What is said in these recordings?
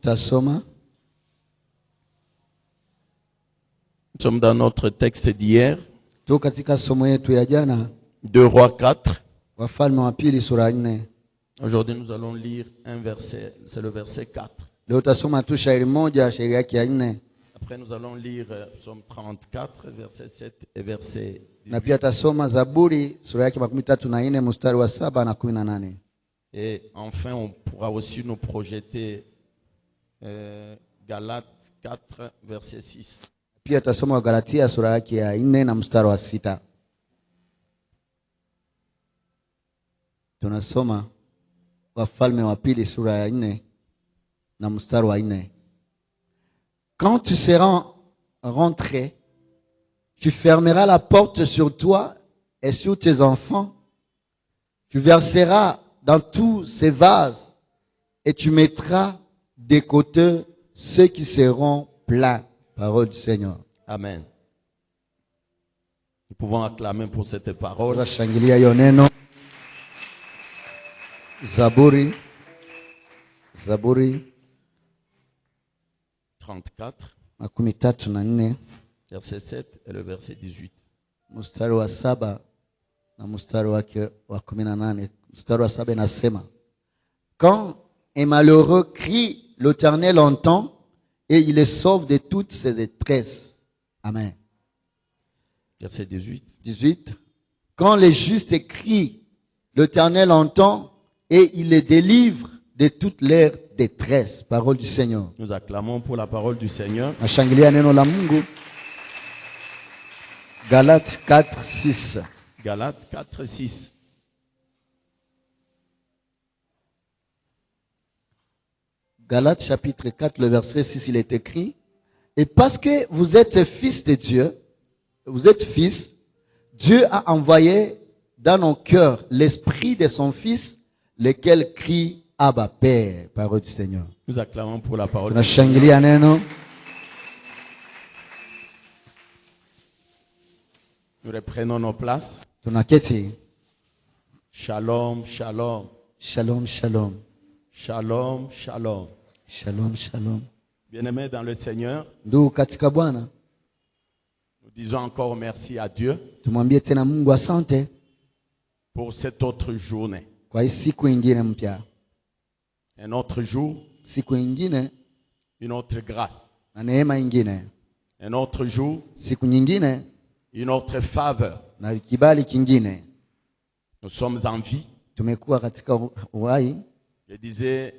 Tutasoma. Nous sommes dans notre texte d'hier, Tu katika somo yetu ya jana 2 Rois 4. Wafalme wa pili sura 4. Aujourd'hui, nous allons lire un verset, c'est le verset 4. Leo utasoma tu shairi moja, shairi yake ya 4. Après, nous allons lire Psaume 34, verset 7 et verset 18. Na pia tasoma Zaburi sura yake 34 mstari wa 7 na 18. Et enfin, on pourra aussi nous projeter Galates 4, verset 6. Pia tasoma Galatia sura yake ya 4 na mstari wa 6. Tunasoma Wafalme wa pili sura ya 4 na mstari wa 4. Quand tu seras rentré, tu fermeras la porte sur toi et sur tes enfants. Tu verseras dans tous ces vases et tu mettras de côté ceux qui seront pleins. Parole du Seigneur. Amen. Nous pouvons acclamer pour cette parole. Tunashangilia hiyo neno. Zaburi 34, 34, verset 7 et le verset 18. mstari wa 7 na mstari wake wa 18. Mstari wa 7 inasema, quand un malheureux crie, l'Éternel entend et il les sauve de toutes ses détresses. Amen. Verset 18. 18. Quand les justes crient, l'Éternel entend et il les délivre de toutes leurs détresses. Parole du Seigneur. Nous acclamons pour la parole du Seigneur. Nashangilia neno la Mungu. Galates 4, 6. Galates 4, 6. Galates chapitre 4, le verset 6, il est écrit, et parce que vous êtes fils de Dieu, vous êtes fils, Dieu a envoyé dans nos cœurs l'esprit de son fils, lequel crie Abba Père. Parole du Seigneur. Nous acclamons pour la parole. Tunashangilia neno. Nous reprenons nos places. Tunaketi. Shalom, shalom. Shalom, shalom. Shalom, shalom. Shalom, shalom. Bien-aimés dans le Seigneur, Ndugu katika Bwana, nous disons encore merci à Dieu tumwambie tena Mungu asante pour cette autre journée. kwa hii siku ingine mpya. Un autre jour, Siku ingine une autre grâce. na neema ingine. Un autre jour, Siku nyingine une autre faveur. na kibali kingine. Nous sommes en vie. Tumekuwa katika uhai. Je disais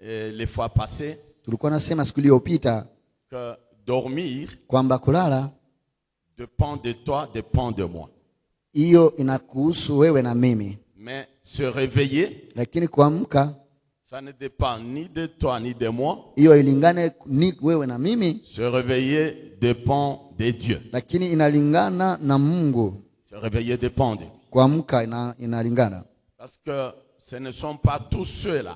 les fois passées Tulikuwa nasema siku iliyopita que dormir kwamba kulala dépend de toi, dépend de moi. hiyo inakuhusu wewe na mimi, Mais se réveiller, lakini kuamka ça ne dépend ni de toi ni de moi. hiyo ilingane ni wewe na mimi, Se réveiller dépend de Dieu. lakini inalingana na Mungu. Se réveiller dépend de lui. Kuamka inalingana, Parce que ce ne sont pas tous ceux-là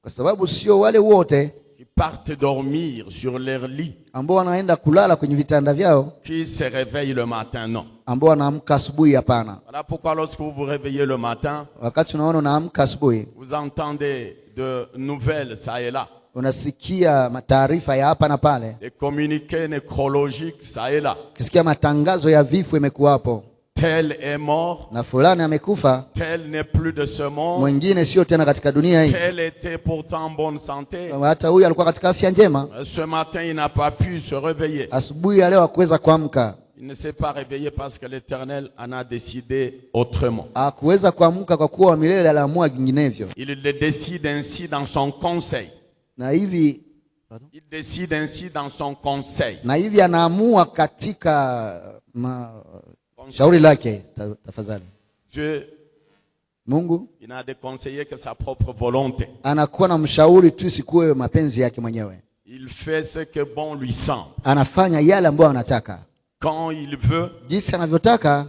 kwa sababu sio wale wote qui partent dormir sur leur lit ambao wanaenda kulala kwenye vitanda vyao qui se réveillent le matin, non. ambao wanaamka asubuhi. Hapana. Voilà pourquoi lorsque vous vous réveillez le matin, Wakati unaona unaamka asubuhi, vous entendez de nouvelles ça et là, unasikia mataarifa ya hapa na pale, des communiqués nécrologiques ça et là. ukisikia matangazo ya vifo imekuwapo, Tel est mort, na fulani amekufa, tel n'est plus de ce monde, mwingine sio tena katika dunia hii, tel était pourtant en bonne santé. hata huyu alikuwa katika afya njema, Ce matin, il n'a pas pu se réveiller. asubuhi ya leo hakuweza kuamka. Il ne s'est pas réveillé parce que l'Éternel en a décidé autrement. Hakuweza kuamka kwa kuwa milele aliamua vinginevyo. Il le décide ainsi dans son conseil. Na hivi Il décide ainsi dans son conseil. anaamua katika shauri lake. Tafadhali. Dieu, Mungu il n'a de conseiller que sa propre volonté. anakuwa na mshauri tu, sikuwe mapenzi yake mwenyewe. Il fait ce que bon lui semble. Anafanya yale ambayo anataka, Quand il veut jinsi anavyotaka,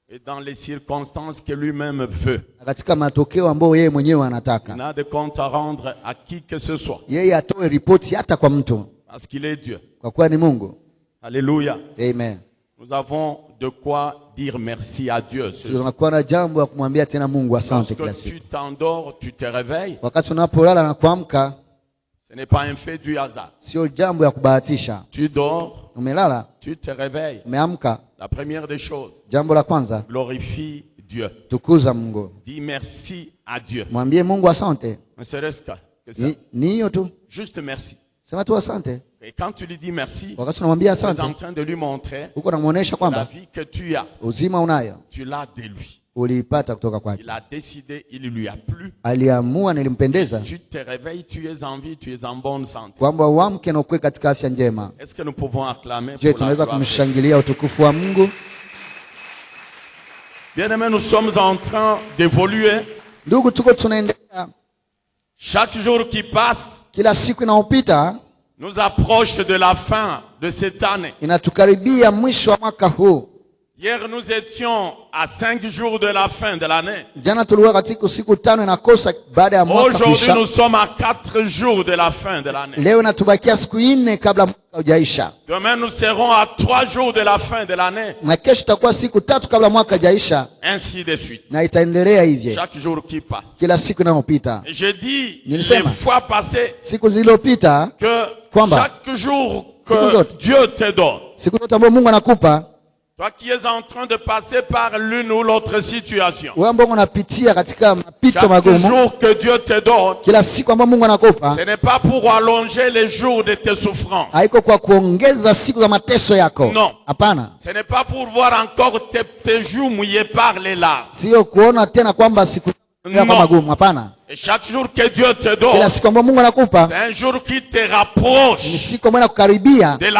et dans les circonstances que lui-même veut. katika matokeo ambayo yeye mwenyewe Il anataka. n'a de compte à rendre à qui que ce soit. Yeye atoe ripoti hata kwa mtu, Parce qu'il est Dieu. kwa kuwa ni Mungu. Alléluia. Amen. Nous avons de quoi dire merci à Dieu. Tunakuwa na jambo ya kumwambia tena Mungu asante kila Lorsque tu siku. t'endors, tu te réveilles. Wakati unapolala na kuamka, Ce n'est pas un fait du hasard. sio jambo ya kubahatisha. Tu dors, Umelala, tu te réveilles. umeamka, La première des choses, jambo la kwanza, glorifie Dieu. tukuza Mungu. Dis merci à Dieu. Mwambie Mungu asante. Ne serait-ce que ça. Ni hiyo tu. Juste merci. Sema tu asante. Et quand tu lui dis merci, Wakati unamwambia tu es en asante, train de lui montrer uko unamuonesha la kwamba vie que tu as. uzima unayo, Tu l'as de lui. uliipata kutoka kwake. Il a décidé, il lui a plu. Aliamua, nilimpendeza, Tu te réveilles, tu es en vie, tu es en bonne santé. kwamba uamke na ukue katika afya njema. Est-ce que nous pouvons acclamer Je, pour la tunaweza gloire de Dieu? kumshangilia utukufu wa Mungu? Bien-aimés, nous sommes en train d'évoluer. Ndugu, tuko tunaendelea, Chaque jour qui passe kila siku inaopita nous approche de la fin de cette année. inatukaribia mwisho wa mwaka huu. Hier, nous étions à 5 jours de la fin de l'année. Jana tulikuwa katika siku 5 inakosa baada ya mwaka Aujourd'hui, kuisha. nous sommes à 4 jours de la fin de l'année. Leo inatubakia siku 4 kabla mwaka hujaisha, Demain, nous serons à 3 jours de la fin de l'année. na kesho tutakuwa siku 3 kabla mwaka hujaisha, Ainsi de suite. na itaendelea hivyo Chaque jour qui passe. kila siku inayopita. Et je dis les Nilisema. fois passées Siku zilizopita, que Kwamba. chaque jour Siku que zote. Dieu te donne, siku zote ambazo Mungu anakupa toi qui es en train de passer par l'une ou l'autre situation, wewe, ambao unapitia katika mapito chaque magumu, jour que Dieu te donne, kila siku ambayo Mungu anakupa ce n'est pas pour allonger les jours de tes souffrances. haiko kwa kuongeza siku za mateso yako. No. Hapana, Ce n'est pas pour voir encore tes joues mouillées par les larmes. sio kuona tena kwamba siku yako No. magumu. Hapana, Et chaque jour que Dieu te kila donne, siku ambayo Mungu anakupa c'est un jour qui te ni rapproche siku ambayo inakukaribia de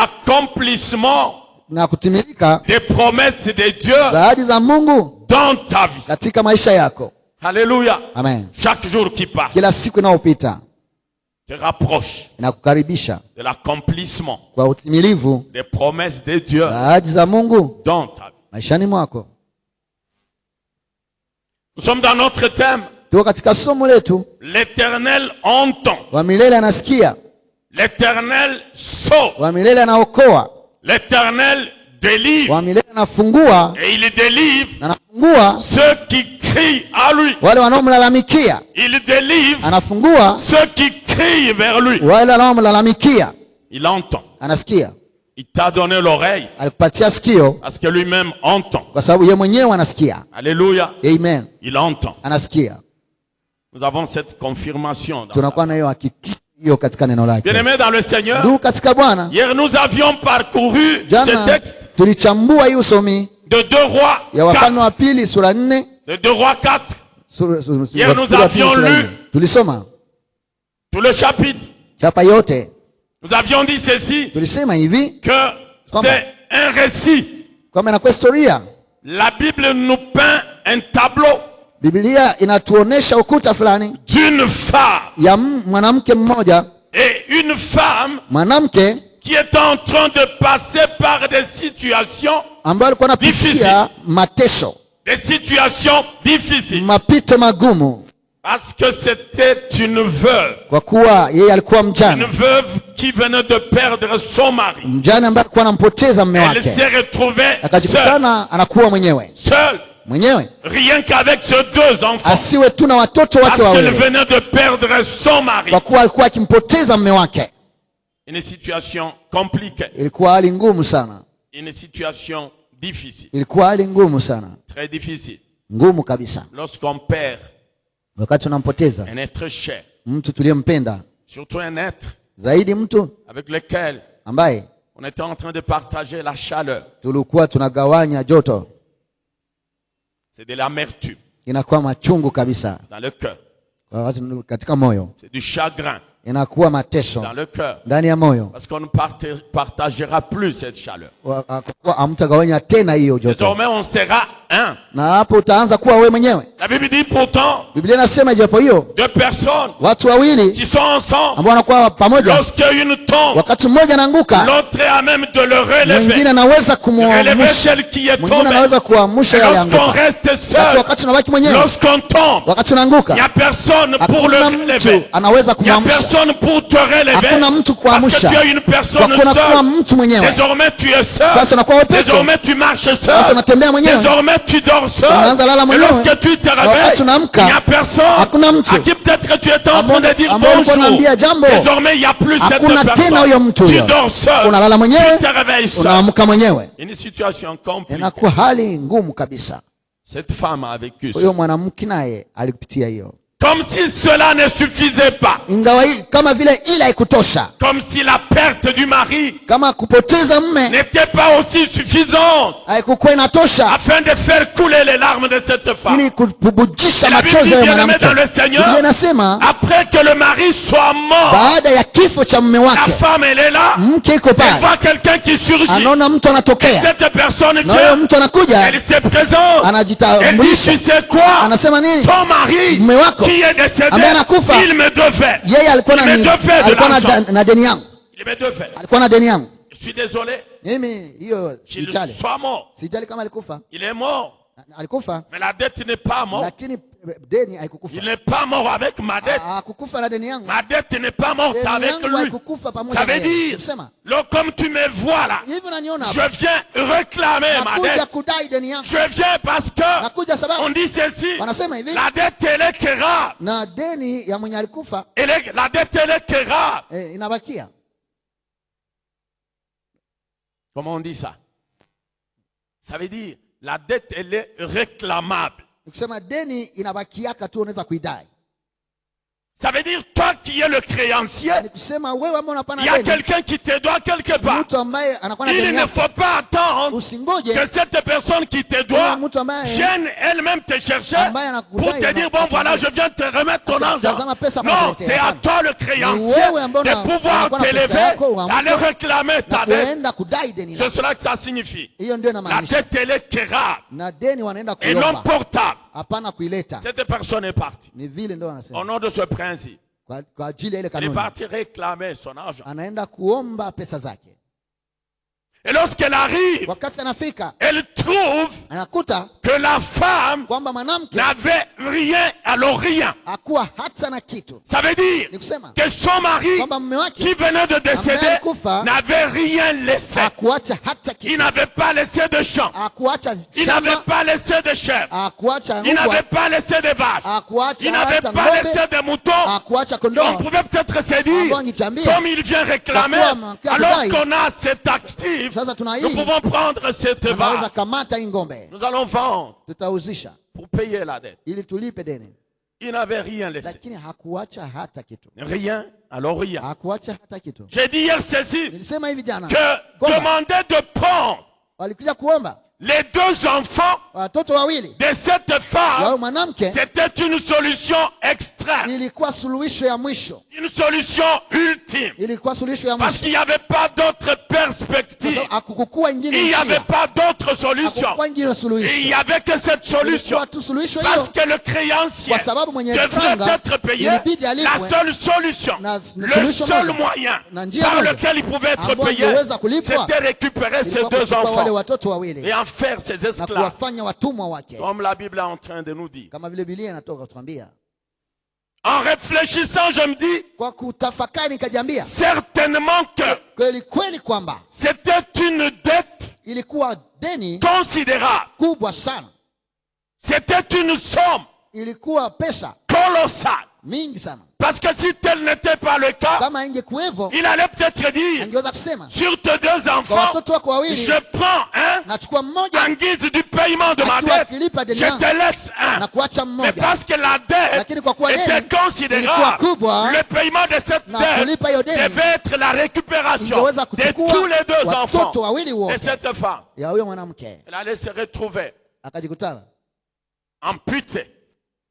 l'accomplissement na kutimilika des promesses de Dieu za ahadi za Mungu dans ta vie. katika maisha yako. Alléluia. Amen. Chaque jour qui passe Kila siku inayopita te rapproche inakukaribisha de l'accomplissement kwa utimilivu des promesses de Dieu za ahadi za Mungu dans ta vie. maishani mwako. Nous sommes dans notre thème. Tuko katika somo letu, L'Éternel entend. wa milele anasikia, L'Éternel sauve. wa milele anaokoa, L'Éternel délivre. wa milele anafungua Et il délivre na anafungua ceux qui crient à lui. wale wanaomlalamikia, Il délivre anafungua ceux qui crient vers lui. wale wanaomlalamikia. Il entend. Anasikia, Il t'a donné l'oreille alikupatia sikio parce que lui-même entend. kwa sababu yeye mwenyewe anasikia. Alléluia. Amen, Il entend. anasikia. Nous avons cette confirmation. Dans sa... Tunakuwa na hiyo hakika hiyo katika neno lake. Bien-aimés dans le Seigneur, Ndugu katika Bwana, hier nous avions parcouru ce jana texte tulichambua hii usomi de 2 rois ya 4. Wafalme wa pili sura 4. De 2 rois 4. Hier, nous Wafalme wa pili avions sura lu 4. Tulisoma Tout le chapitre. chapa yote, Nous avions dit ceci, tulisema hivi que Comment? c'est un récit. kwamba inakuwa historia. La Bible nous peint un tableau Biblia inatuonesha ukuta fulani d'une femme. ya mwanamke mmoja, Et une femme mwanamke qui est en train de passer par des situations, ambaye alikuwa anapitia mateso, des situations difficiles. mapito magumu, Parce que c'était une veuve. kwa kuwa yeye alikuwa Une mjane, veuve qui venait de perdre son mari. mjane ambaye alikuwa anampoteza mume Elle wake, s'est retrouvée seule. akajikutana anakuwa mwenyewe mwenyewe, Rien qu'avec ses 2 enfants. asiwe tu na watoto wake Parce qu'elle wawili, venait de perdre son mari. kwa kuwa alikuwa akimpoteza mume wake. Une situation compliquée. Ilikuwa hali ngumu sana, Une situation difficile. ilikuwa hali ngumu sana, Très difficile. ngumu kabisa. Lorsqu'on perd Wakati unampoteza un être cher. mtu tuliyempenda Surtout un être zaidi, mtu avec lequel ambaye on était en train de partager la chaleur. tulikuwa tunagawanya joto, C'est de l'amertume inakuwa machungu kabisa dans le cœur. kwa watu katika moyo, C'est du chagrin inakuwa mateso dans le cœur. ndani ya moyo, Parce qu'on ne partagera plus cette chaleur. kwa kuwa hamtagawanya tena hiyo joto, Désormais, on sera un. na hapo utaanza kuwa wewe mwenyewe. La Bible dit pourtant, Biblia inasema japo hiyo 2 personnes watu wawili qui sont ensemble, ambao wanakuwa pamoja, lorsqu'une tombe, wakati mmoja anaanguka, l'autre est à même de le relever. mwingine anaweza Relever kumwamsha, celle qui est mwingine tombée. anaweza kuamsha Et yale lorsqu'on anguka. reste seul, Wakati unabaki mwenyewe, lorsqu'on tombe, wakati il n'y unaanguka, a personne pour le hakuna mtu relever. anaweza Il n'y a kumwamsha, personne pour te relever. hakuna mtu Parce que kuamsha, tu es une kwa personne kuwa unakuwa seule. mtu mwenyewe. Désormais, tu es seul. Sasa unakuwa wewe peke, Désormais, tu marches sasa seul. unatembea mwenyewe, Désormais, tu dors seul. Unaanza lala Et mwenyewe. lorsque tu te Na réveilles, wakati il unaamka, n'y a personne hakuna mtu. à qui peut-être tu étais en train de dire Ambao ulikuwa bonjour. unaambia jambo. Désormais, il n'y a plus cette Hakuna tena huyo personne. mtu Tu huyo. dors seul. Unalala mwenyewe, Tu te réveilles seul. unaamka mwenyewe. Une situation compliquée. Inakuwa hali ngumu kabisa. Cette femme a vécu ça. Huyo mwanamke naye alipitia hiyo. Comme si cela ne suffisait pas. Ingawa kama vile ile haikutosha. Comme si la perte du mari Kama kupoteza mume n'était pas aussi suffisante haikukuwa inatosha afin de faire couler les larmes de cette femme. ili kubujisha Et la Bible machozi dit, ya bien-aimé mwanamke. dans le Seigneur, Biblia inasema après que le mari soit mort, baada ya kifo cha mume la wake, femme elle est là, mke iko elle pale, voit quelqu'un qui surgit. anaona mtu anatokea, Cette personne na huyo vient, mtu anakuja, elle se présente, elle dit, anajitambulisha, tu sais quoi, anasema nini? ton mari Mume wako qui est décédé, ambaye anakufa, il me devait. yeye alikuwa Il na me devait de alikuwa l'argent. na deni yangu, Il me devait. alikuwa na deni yangu. Je suis désolé Mimi hiyo qu'il sijali, soit mort. sijali kama alikufa, Il est mort, alikufa, mais la dette n'est pas morte. lakini deni haikukufa. Il n'est pas mort avec ma dette. Hakukufa na deni yangu, Ma dette n'est pas morte deni avec yangu lui. haikukufa pamoja Ça na veut yeye. dire, Kusema comme tu me vois là, hivi unaniona je hapa, viens réclamer ma nakuja dette. kudai deni yangu, Je viens parce que nakuja sababu on dit ceci, wanasema hivi, la dette elle est quérable. na deni ya mwenye alikufa La dette elle est quérable. inabakia. Comment on dit ça? Ça veut dire, la dette elle est réclamable. Nikisema deni inabakiaka tu, unaweza kuidai. Ça veut dire, toi qui es le créancier, Nikusema wewe ambao unapana il y a deni, quelqu'un qui te doit quelque part. mtu ambaye anakuwa na Il deni ne yako, faut pas attendre usingoje que cette personne qui te doit mtu ambaye vienne elle-même te chercher ambaye pour te dire, bon voilà, je viens te remettre ton argent. tazama pesa Non, anakuletea. c'est à toi le Ni créancier wewe ambao de pouvoir unakuwa na pesa t'élever, yako, uamke d'aller réclamer na ta dette. kuenda kudai deni C'est lako. cela que ça signifie. Hiyo ndio La inamaanisha, dette elle est quérable na deni wanaenda et non kuomba, portable. hapana kuileta. Cette personne est partie. Ni vile ndio Au wanasema, nom de ce principe, kwa ajili ya ile elle est kanuni partie réclamer son argent. anaenda kuomba pesa zake. Et lorsqu'elle arrive, Wakati anafika elle trouve anakuta que la femme kwamba mwanamke n'avait rien, alors rien. hakuwa hata na kitu. Ça veut dire Ni kusema que son mari kwamba mume qui wake venait de décéder alikufa, n'avait rien laissé. hakuacha hata Il kitu, n'avait pas laissé de champ. hakuacha Il n'avait shamba, pas laissé de chèvre. hakuacha Il n'avait ng'ombe, pas laissé de vaches. Il hakuacha n'avait hata pas ng'ombe, laissé de moutons. hakuacha On kondoo. pouvait peut-être se dire, Ambao angejiambia, comme il vient réclamer, Kwa kuwa alors mkadai, qu'on a cet actif, sasa tuna nous hii, pouvons prendre cette anaweza vache. kamata hii ng'ombe, Nous allons vendre tutauzisha pour payer la dette. ili tulipe deni, Il n'avait rien laissé. lakini hakuacha hata kitu, Rien, alors rien. hakuacha hata kitu. J'ai dit hier ceci Nilisema hivi jana que kwamba demander de prendre walikuja kuomba les deux enfants watoto wawili de cette wa femme, mwanamke, c'était une solution extrême, ilikuwa suluhisho ya mwisho, une solution ultime. ilikuwa suluhisho ya Parce mwisho. qu'il n'y avait pas d'autre Sasa perspective. hakukuwa ingine Il n'y avait njia, pas d'autre solution. hakukuwa ingine Et il suluhisho, n'y avait que cette solution. ilikuwa tu suluhisho Parce hiyo, que le créancier kwa sababu mwenye devrait franga être payé. ilibidi La alipwe, seule solution, na le solution seul moja, moyen na njia par moja lequel il pouvait être ambao payé, angeweza kulipwa, c'était récupérer ces ilikuwa deux kuchukua wale enfants watoto wawili et en faire ses na esclaves. kuwafanya watumwa wake, Comme la Bible est en train de nous dire. kama vile Biblia inatoka kutuambia. En réfléchissant, je me dis, Kwa kutafakari nikajiambia, certainement que kweli kweli kwamba c'était une dette ilikuwa deni considérable. kubwa sana, C'était une somme ilikuwa pesa colossale. mingi sana. Parce que si tel n'était pas le cas, Kama ingekuwevo, il allait peut-être dire, angeweza kusema sur tes deux kwa enfants, watoto wako wawili je prends un nachukua mmoja en guise du paiement de ma akiwa dette, akilipa deni je yangu te laisse un. na kuacha Mais mmoja, parce que la dette lakini kwa kuwa était deni ilikuwa considérable, kubwa, le paiement de cette na dette kulipa hiyo deni devait être la récupération ingeweza de kuchukua tous les deux enfants watoto wawili de wote cette femme. ya huyo mwanamke, Elle allait se retrouver akajikutana amputée,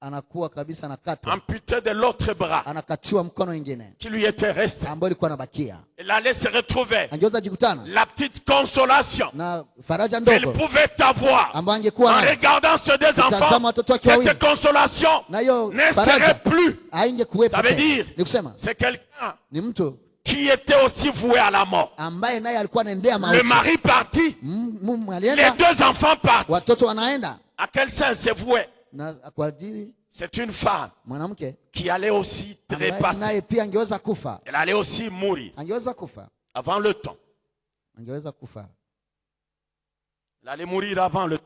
anakuwa kabisa nakatwa, amputée de l'autre bras anakatiwa mkono mwingine qui lui était resté. ambao ilikuwa nabakia, Elle allait se retrouver angeweza jikutana la petite consolation na faraja qu'elle ndogo pouvait avoir ambayo en angekuwa nayo. regardant ces deux enfants. Tazama watoto wake wawili, Cette consolation na hiyo ne faraja serait plus. haingekuwepo Ça veut tena. dire, Ni kusema c'est quelqu'un ni mtu qui était aussi voué à la mort. ambaye naye alikuwa anaendea Le mauti. mari parti, Mume les alienda, deux enfants partent. watoto wanaenda, À quel sens c'est voué? na kwa ajili C'est une femme mwanamke qui allait aussi ambaye trépasser. naye pia angeweza kufa, Elle allait aussi mourir angeweza kufa, avant le temps. angeweza kufa, Elle allait mourir avant le temps.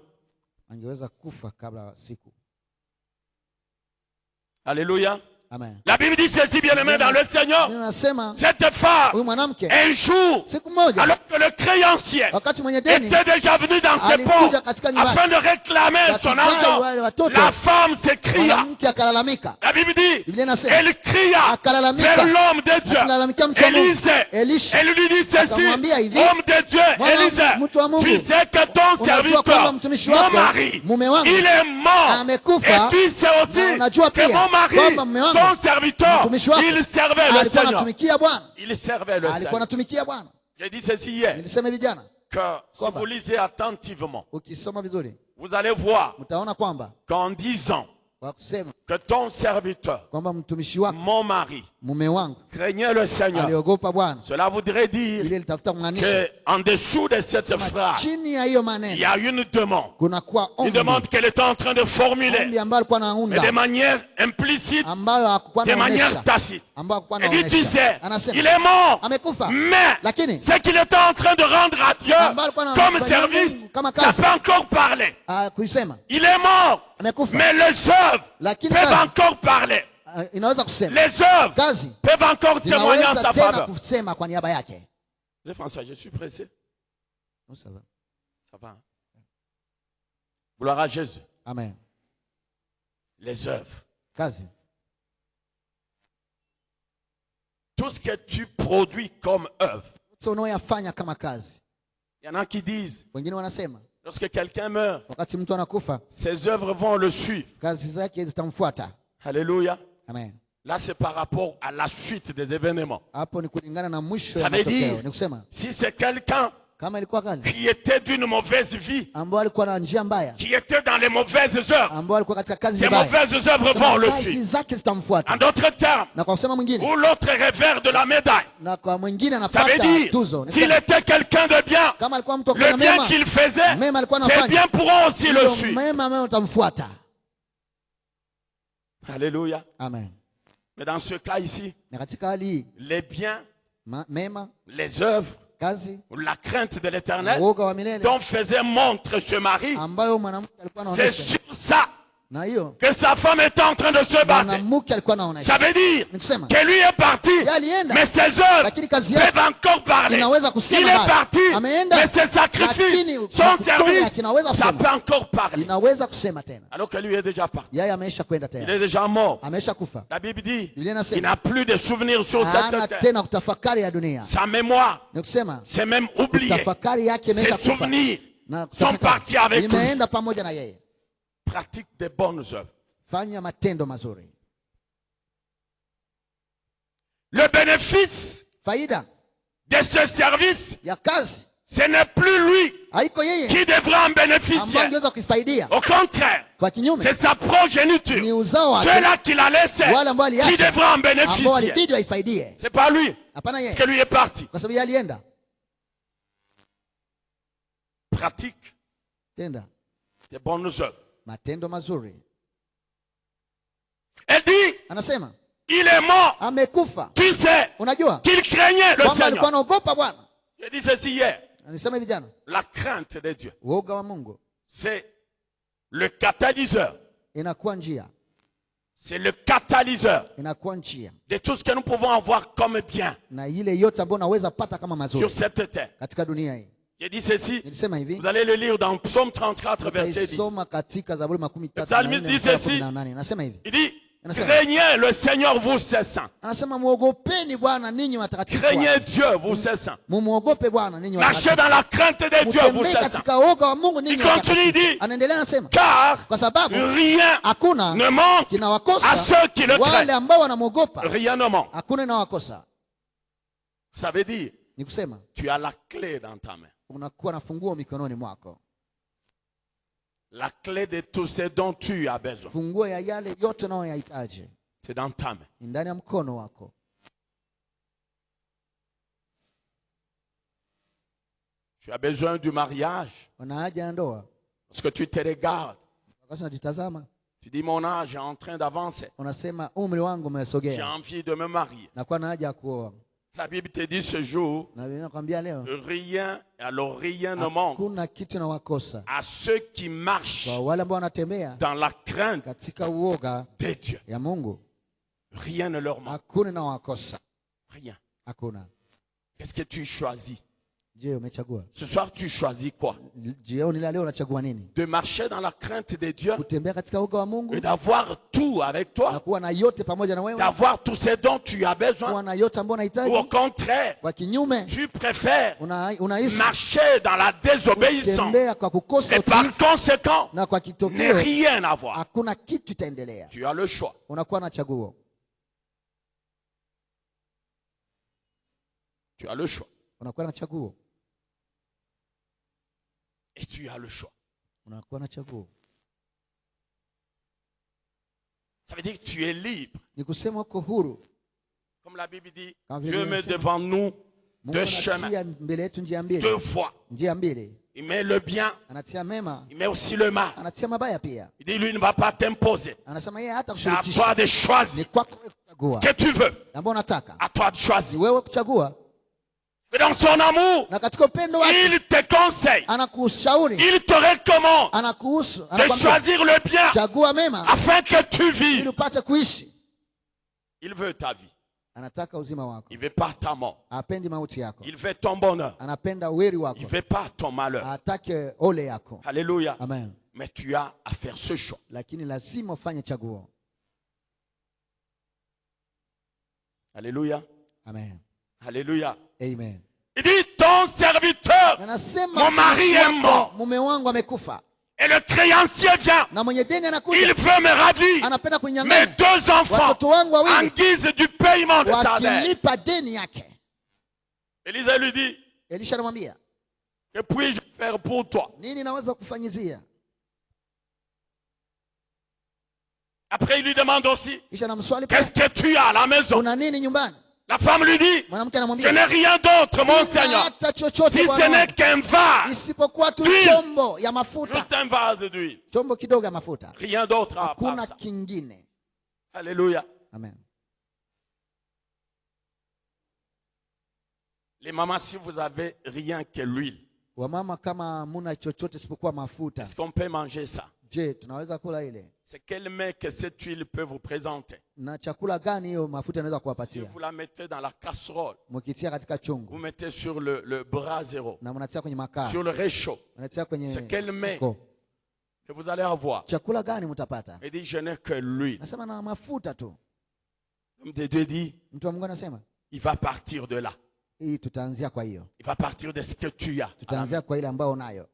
angeweza kufa kabla siku. Alléluia. Amen. La Bible dit ceci, bien-aimé dans le Seigneur. Ninasema Cette femme, huyu mwanamke un jour, siku moja alors que le créancier wakati mwenye deni était déjà venu dans ses alikuja portes katika nyumbani afin de réclamer son wakidai argent, wale watoto, la femme s'écria. mwanamke akalalamika. La Bible dit, Biblia inasema elle cria akalalamika vers l'homme de Dieu, akalalamikia mtu wa Mungu Élisée. Elisha. Elle lui dit ceci, Akamwambia hivi, homme de Dieu, Mwana Élisée, mtu wa Mungu, tu sais que ton unajua serviteur, kwamba mtumishi mon wako, mari, mume wangu, il est mort. amekufa, Et tu sais na aussi unajua que pia mon mari, kwamba mume wangu, ton serviteur, mtumishi wako, il servait le alikuwa Seigneur. anatumikia Bwana. Il servait le Alikuwa Seigneur. anatumikia Bwana. J'ai dit ceci hier, Nilisema hivi jana, que si vous lisez attentivement, ukisoma vizuri vous allez voir mtaona kwamba qu'en disant kwa kusema que ton serviteur, kwamba mtumishi wako, mon mari, mume wangu, craignait le Seigneur, aliogopa Bwana, cela voudrait dire ile litafuta kumaanisha que en dessous de cette phrase, chini ya hiyo il maneno y a une demande. kuna kuwa Une ombi, demande qu'elle était en train de formuler, ombi ambayo alikuwa mais de anaunda, manière implicite, ambayo hakuwa de manière anaonesha, tacite. ambayo hakuwa Elle dit, tu sais, anaonesha. il Anasema est mort, amekufa, mais lakini ce qu'il était en train de rendre à Dieu ambayo alikuwa comme anafanya service, kama ça kazi, peut encore parler. kuisema Il est mort, amekufa, mais les œuvres lakini peuvent kazi encore parler. inaweza kusema, Les œuvres kazi peuvent encore témoigner en zinaweza sa tena faveur. kusema kwa niaba yake. C'est François, je suis pressé. Oh, ça va. Ça va. Hein? Gloire à Jésus. Amen. Les œuvres. Kazi, Tout ce que tu produis comme œuvre. so unaoyafanya kama kazi. Il y en a qui disent, Wengine wanasema lorsque quelqu'un meurt, wakati mtu anakufa ses œuvres vont le suivre. kazi zake zitamfuata. Alléluia. Amen. Là, c'est par rapport à la suite des événements. Hapo ni kulingana na mwisho Ça ya veut matokeo. dire, Ni kusema si c'est quelqu'un kama ilikuwa kale qui était d'une mauvaise vie, ambao alikuwa na njia mbaya, qui était dans les mauvaises œuvres, ambao alikuwa katika kazi ces mbaya, mauvaises œuvres vont le kazi suivre. zake zitamfuata. En d'autres termes, Na kwa kusema mwingine, ou l'autre revers de la médaille. na kwa mwingine Ça veut anapata dire, tuzo. Ni s'il kusema, était quelqu'un de bien, kama alikuwa mtu le akifanya bien mema, qu'il faisait, mema alikuwa c'est anafanya, bien pourront aussi le ndio suivre. mema mema utamfuata. Alléluia. Amen. Mais dans ce cas ici, Na katika hali hii les biens, mema, les œuvres, kazi, la crainte de l'éternel, uoga wa milele dont faisait montre ce mari, ambayo mwanamke alikuwa c'est anaonesha, sur ça na hiyo que sa femme est en train de se battre. mwanamke alikuwa Ça anaonesha. veut dire Ni kusema que lui est parti, yeye alienda, mais ses œuvres lakini kazi yake peuvent encore parler. inaweza Il kusema est bado. parti, Ameenda, mais ses sacrifices, lakini son matokeo service, yake inaweza ça kusema. peut encore parler. inaweza kusema tena. Alors que lui est déjà parti. Yeye ameisha kwenda Il tena, est déjà mort. ameisha kufa, La Bible dit, Biblia il inasema n'a plus de souvenirs sur hana cette terre. tena kutafakari ya dunia. Sa mémoire, Ni kusema c'est même oublié. kutafakari yake Ses imeisha kufa, souvenirs na sont partis avec lui. imeenda pamoja na yeye. Pratique des bonnes œuvres. Fanya matendo mazuri. Le bénéfice Faida de ce service, ya kazi ce n'est plus lui haiko yeye qui devra en ambaye bénéficier. angeweza kuifaidia. Au contraire, Kwa kinyume, c'est sa progéniture, ni uzao wake ceux-là qu'il a laissés, wale ambao qui aliacha, devra en ambao bénéficier. walibidi waifaidie. C'est pas lui, Hapana parce yeye, que lui est parti. kwa sababu yeye alienda. Pratique Tenda des bonnes œuvres. matendo mazuri. Elle dit, Anasema il est mort. amekufa. Tu sais Unajua qu'il craignait le kwamba alikuwa Seigneur. anaogopa Bwana. J'ai dit ceci hier. Anisema hivi jana, La crainte de Dieu, uoga wa Mungu c'est le catalyseur. inakuwa njia, C'est le catalyseur inakuwa njia de tout ce que nous pouvons avoir comme bien na ile yote ambayo unaweza pata kama sur mazuri cette terre. katika dunia hii. J'ai dit ceci. Nilisema hivi, Vous allez le lire dans Psaume 34, verset 10. soma katika Zaburi makumi tatu Le na psalmiste nne dit mstari wa ceci. kumi na nane. Nasema hivi, Il dit, Anasema. craignez le Seigneur, vous ses saints. anasema muogopeni Bwana ninyi watakatifu Craignez wake. Dieu, vous ses saints. Mumuogope Bwana ninyi Marchez watakatifu. dans la crainte de Dieu, vous Mutembee ses saints. katika uoga wa Mungu ninyi Il continue, il watakatifu. dit, Anaendelea anasema, car kwa sababu rien hakuna ne manque à kinawakosa ceux qui le wale craignent. ambao wanamwogopa. Rien ne manque. Hakuna inawakosa. Ça veut dire, Ni kusema tu as la clé dans ta main. unakuwa na funguo mikononi mwako, La clé de tout ce dont tu as besoin. funguo ya yale yote unayoyahitaji C'est dans ta main. ni ndani ya mkono wako. Tu as besoin du mariage Una haja ya ndoa, parce que tu te regardes. wakati unajitazama Tu dis, mon âge est en train d'avancer. unasema umri wangu J'ai umesogea, envie de me marier. nakuwa na haja ya kuoa. La Bible te dit ce jour, Na Biblia inakwambia leo rien ne manque hakuna kitu na wakosa à ceux qui marchent kwa wale ambao wanatembea dans la crainte katika uoga de Dieu. ya Mungu. Rien ne leur manque. Hakuna na wakosa. Rien. Hakuna. Qu'est-ce que tu choisis? Je, umechagua? Ce soir, tu choisis quoi? Jioni leo unachagua nini? De marcher dans la crainte de Dieu Kutembea katika uoga wa Mungu et d'avoir tout avec na toi, kuwa na yote pamoja na wewe, d'avoir tous ces dons tu as besoin, kuwa na yote ambayo ou au unahitaji. contraire, Kwa kinyume tu préfères unahisi marcher dans la désobéissance kutembea kwa kukosa et par utiifu, conséquent na kwa ne kitokeo rien avoir. hakuna kitu itaendelea. Tu as le choix. Unakuwa na chaguo. Tu as le choix. Unakuwa na chaguo. Et tu as le choix. Unakuwa na chaguo. Ça veut dire que tu es libre. Ni kusema uko huru. Comme la Bible dit, Quand Dieu met Bible devant nous Mungu deux chemins, anatia mbele yetu njia mbili. deux voies. Njia mbili. Il met le bien, Anatia mema, il met aussi le mal. anatia mabaya pia. Il dit, lui ne va pas t'imposer. Anasema yeye hata C'est à toi kushurutisha. de Ni choisir kwako wewe kuchagua. ce que tu veux. Ambao unataka. À toi de Ni choisir. wewe kuchagua. Mais dans son amour, Na katika upendo wake il te conseille, anakushauri, il te recommande anakuhusu, de anakuambia choisir le bien chagua mema afin que tu ili vives. upate kuishi. Il veut ta vie. Anataka uzima wako. Il veut pas ta mort. Hapendi mauti yako. Il veut ton bonheur. Anapenda uweri Il wako. veut pas ton malheur. Hataki ole yako. Alléluia. Amen. Mais tu as à faire ce choix. Lakini lazima ufanye chaguo. Alléluia. Amen. Alléluia. Amen. Il dit, ton serviteur, Anasema mon mari mtumishi est wako, mort. mume wangu amekufa. Et le créancier vient. Na mwenye deni Il anakuja. veut me ravir. Anapenda Mes kunyang'anya deux enfants watoto wangu en wawili guise du paiement de sa dette. wakilipa deni yake. Élisée lui dit, Elisha anamwambia, que puis-je faire pour toi? nini naweza kufanyizia? Après, il lui demande aussi, Kisha namswali, qu'est-ce que tu as à la maison? una nini nyumbani? La femme lui dit, Mwanamke je anamwambia, n'ai rien d'autre, mon sina Seigneur, hata chochote si ce Bwana n'est wangu, qu'un vase, isipokuwa tu d'huile. chombo ya mafuta, juste un vase d'huile. chombo kidogo ya mafuta, Rien d'autre à part hakuna ça. kingine. Alléluia. Amen. Les mamans, si vous avez rien que l'huile, Wamama, kama muna chochote isipokuwa mafuta, est-ce qu'on peut manger ça? je, tunaweza kula ile? C'est quel mets que cette huile peut vous présenter? Na chakula gani hiyo mafuta inaweza Si kuwapatia? vous la mettez dans la casserole, Mkitia katika vous chungu mettez sur le brasero, na mnatia kwenye makaa, sur le réchaud, mnatia kwenye c'est quel mets jiko, que vous allez avoir? chakula gani mtapata? Il dit, je n'ai que l'huile. Nasema na mafuta tu. L'homme de Dieu dit, Mtu wa Mungu anasema il va partir de là. hii tutaanzia kwa hiyo, Il va partir de ce que tu as. tutaanzia kwa ile ambayo unayo.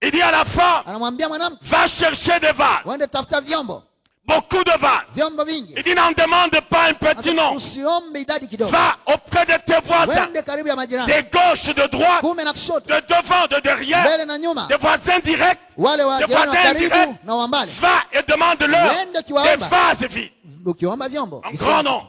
Il dit à la femme, Anamwambia mwanamke, va chercher des vases, uende tafuta vyombo, beaucoup de vases. vyombo vingi. Il dit, n'en demande pas un petit Anasema, nom. usiombe idadi kidogo, Va auprès de tes voisins, uende karibu ya majirani, de gauche, de droite, kume na kushoto, de devant, de derrière, mbele na nyuma, des voisins directs. wale wa Des jirani wa voisins karibu directs. na wa mbali. Va et demande-leur Uende des kiwaomba, vases vides. ukiomba vyombo En grand nom.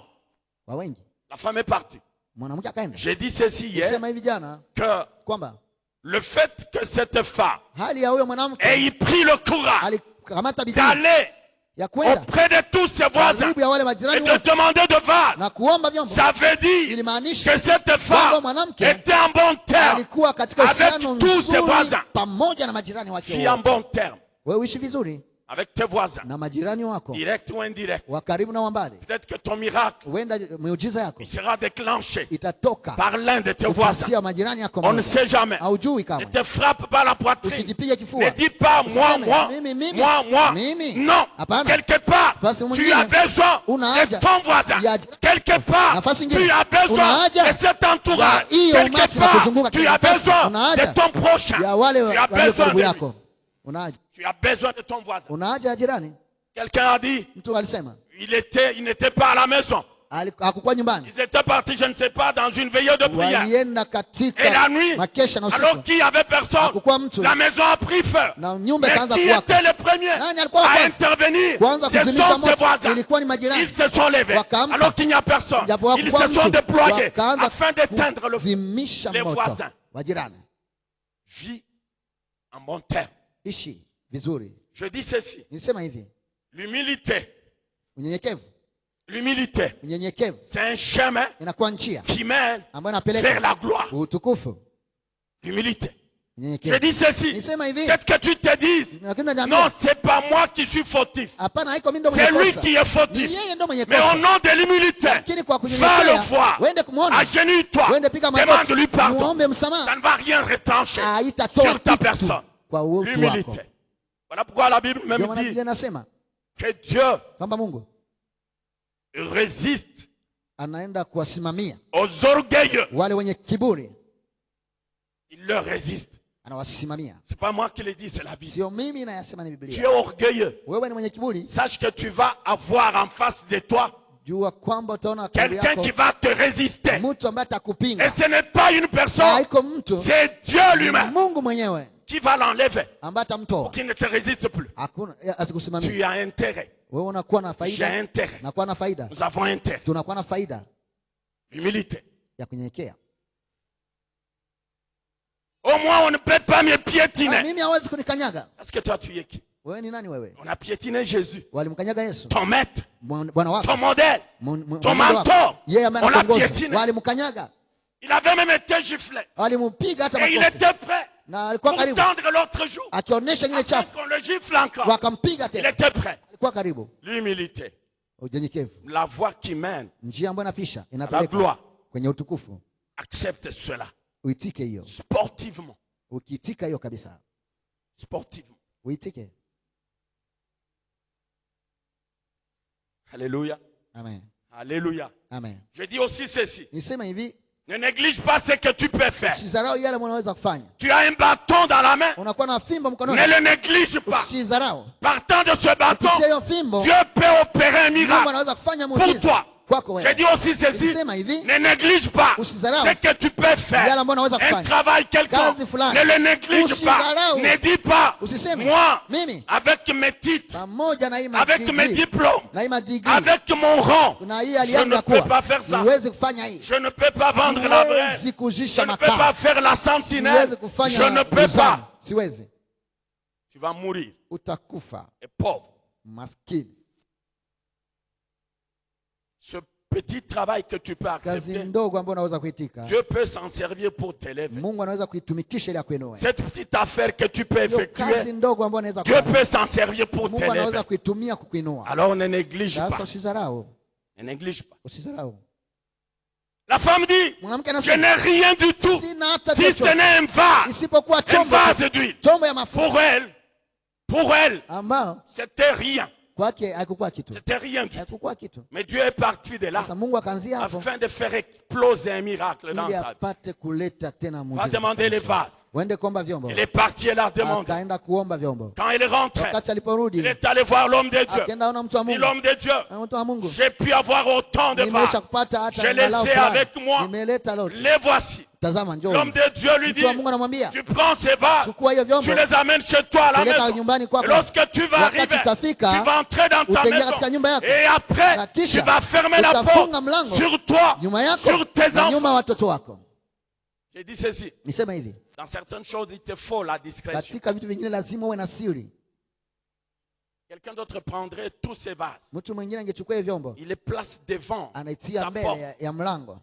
kwa wengi. La femme est partie. Mwanamke akaenda. J'ai dit ceci hier, Sema hivi jana que kwamba le fait que cette femme hali ya huyo mwanamke ait pris le courage alikamata bidii d'aller ya kwenda auprès de tous ses voisins karibu ya wale et majirani de wote demander de vases, na kuomba vyombo, ça veut dire ilimaanisha que cette femme mwanamke était en bon terme, alikuwa katika avec uhusiano tous ses nzuri voisins. pamoja na majirani wake Vis en wote. bon terme Wewe uishi vizuri avec tes voisins, na majirani wako direct ou indirect. wa karibu na wa mbali. Peut-être que ton miracle Huenda miujiza yako il sera déclenché itatoka par l'un de tes voisins. kupitia majirani yako. On ne sait jamais. Haujui Ne kama. te frappe pas la poitrine. Usijipige Ne kifua. dis pas moi, Usiseme, moi, mimi, moi. mimi. Non. Hapana. Quelque part, Basi tu mwingine, as besoin una de haja ton voisin. ya- Quelque part, nafasi ingine, tu as una besoin haja de cet entourage. ya hiyo Quelque umati na part, kuzunguka tu kila as nafasi. besoin Una haja de ton prochain. ya wale Tu as walio besoin karibu de lui. yako. Una haja. Tu as besoin de ton voisin. Una haja ya jirani. Quelqu'un a dit, Mtu alisema il n'était pas à la maison. hakukuwa nyumbani. Ils étaient partis, je ne sais pas, dans une veillée de prière. Walienda Et la katika nuit, makesha na alors usiku. qu'il n'y avait personne, Hakukuwa mtu. la maison a pris feu. Na nyumba Mais ikaanza qui kuwaka. était le premier Nani alikuwa wa à kwanza? intervenir? Kwanza Ce kuzimisha sont ses moto voisins. ilikuwa ni majirani. Ils se sont levés Wakaamka. alors qu'il n'y a personne. Japo Ils hakukuwa se sont mtu. déployés Wakaanza afin d'éteindre le feu. kuzimisha Les moto. voisins. Majirani. Vis en bon terme. Ishi vizuri. Je dis ceci. Nilisema hivi, L'humilité, unyenyekevu L'humilité, unyenyekevu c'est un chemin inakuwa njia qui mène ambayo vers inapeleka la gloire. utukufu. L'humilité. Je Unyenyekevu. dis ceci. Nisema hivi, Peut-être que tu te dises, lakini non, unaniambia c'est pas moi qui suis fautif. hapana, haiko mimi ndo C'est mwenye lui kosa. qui est Ni fautif. yeye ndo mwenye Mais au kosa. nom de l'humilité, Lakini kwa va le kunyenyekea, voir. uende kumwona, Agenouille-toi. uende piga magoti, Demande-lui pardon. muombe msamaha. Ça ne va rien retrancher Haitatoa sur ta kitu personne. kwa utu wako. L'humilité. Voilà pourquoi la Bible Ndio même maana dit Biblia inasema que Dieu kwamba Mungu résiste anaenda kuwasimamia aux orgueilleux. wale wenye kiburi, Il leur résiste. anawasimamia. C'est pas moi qui le dis, c'est la Bible. Sio mimi nayasema, ni Tu es Biblia. orgueilleux. Wewe ni mwenye kiburi, Sache que tu vas avoir en face de toi jua kwamba utaona karibu quelqu'un yako qui va te résister. mtu ambaye Et atakupinga. ce n'est pas une personne, Haiko mtu, c'est Dieu ni lui-même Mungu mwenyewe qui va l'enlever ambaye atamtoa. qui ne te résiste plus. Hakuna Tu asikusimamia. as intérêt. Wewe unakuwa na J'ai faida, intérêt. nakuwa na faida, Nous avons intérêt. tunakuwa na faida Humilité. ya kunyenyekea. Au moins, on ne peut pas me piétiner. Mimi hawezi kunikanyaga. Parce que toi, tu es qui? Wewe ni nani wewe? On a piétiné Jésus, Walimkanyaga Yesu, ton maître, Bwana wako, ton modèle. Ton mwenendo wako. mentor. Yeye ambaye On l'a anatongoza. piétiné. Walimkanyaga, Il avait même été giflé. walimpiga hata Et il makofi, était prêt na alikuwa pour karibu tendre l'autre joue. akionyesha ingine Afin chafu, qu'on le gifle encore. wakampiga Il tena. était prêt. Alikuwa karibu. L'humilité. Unyenyekevu, La voie qui mène njia ambayo inapisha à la inapeleka gloire. kwenye utukufu. Accepte cela. Uitike hiyo. Sportivement. Ukiitika hiyo kabisa, Sportivement. uitike. Alléluia. Amen, Alléluia. amen. Je dis aussi ceci. Nisema hivi, Ne néglige pas ce que tu peux faire. usidharau yale unaweza kufanya. Tu as un bâton dans la main. Unakuwa na fimbo mkononi, Ne le néglige pas. usidharau. Partant de ce bâton, Kupitia hiyo fimbo, Dieu peut opérer un Mungu miracle anaweza kufanya pour muujiza toi. kwako Je wewe. dis aussi ceci. Nisema hivi, Ne néglige pas usidharau ce que tu peux faire. yale ambayo unaweza Un kufanya. travail quelconque. Kazi fulani. Ne le néglige pas. Usidharau. Ne dis pas, Usiseme, moi, mimi avec mes titres, pamoja na hii avec mes madigrii, diplômes, na hii madigrii, avec mon rang, na hii je hali yangu ne ya peux kuwa, pas faire ça. siwezi kufanya hii. Je ne peux pas vendre la vraie. Siwezi Je kujisha ne peux pas makaa. faire la sentinelle. Siwezi kufanya Je ne peux uzani. pas. Siwezi. Tu vas mourir Utakufa et pauvre. maskini. Ce petit travail que tu peux Kazi accepter, ndogo ambayo unaweza kuitika, Dieu peut s'en servir pour t'élever. Mungu anaweza kuitumikisha ili akuinue. Cette petite affaire que tu peux Hiyo kazi effectuer, ndogo ambayo unaweza Dieu kufanya, peut s'en servir pour Mungu anaweza t'élever. kuitumia kukuinua. Alors ne néglige Sasa pas. usidharau, Ne néglige pas. usidharau. La femme dit, Mwanamke je anasema, n'ai rien du tout sina hata si ce chochote n'est un vase, isipokuwa un chombo vase d'huile. chombo ya mafuta Pour elle, ambao c'était rien. kwake haikukuwa kitu, C'était rien du tout. haikukuwa kitu. Mais Dieu est parti de là Sasa Mungu akaanzia hapo afin de faire exploser un miracle dans ili sa vie. apate kuleta tena Va muujiza. demander les vases. Uende kuomba vyombo. Il est parti et l'a demandé. Akaenda kuomba vyombo. Quand il est rentré, Wakati il aliporudi est allé voir l'homme de Dieu. akaenda ona mtu wa Dit Mungu. l'homme de Dieu, Mtu wa Mungu. j'ai pu avoir autant de Nimesha vases. kupata hata Je les angalau ai fulani. avec moi. Nimeleta lote. Les voici. Tazama njoo. L'homme de Dieu lui dit, Mtu wa Mungu anamwambia, tu prends ces vases, chukua hiyo vyombo. tu les amènes chez toi à la Peleka maison. nyumbani Et kwako. lorsque tu vas Wakati arriver, utafika, tu vas entrer dans ta utaingia katika nyumba maison. yako. Et après, Na tu kisha, vas fermer la porte utafunga mlango sur toi, nyuma yako sur tes na nyuma enfants. watoto wako. J'ai dit ceci. Nisema hivi, Dans certaines choses, il te faut la discrétion. katika vitu vingine lazima uwe na siri. Quelqu'un d'autre prendrait tous ces vases. Mtu mwingine angechukua hiyo vyombo, Il les place devant anaitia sa mbele porte. ya mlango,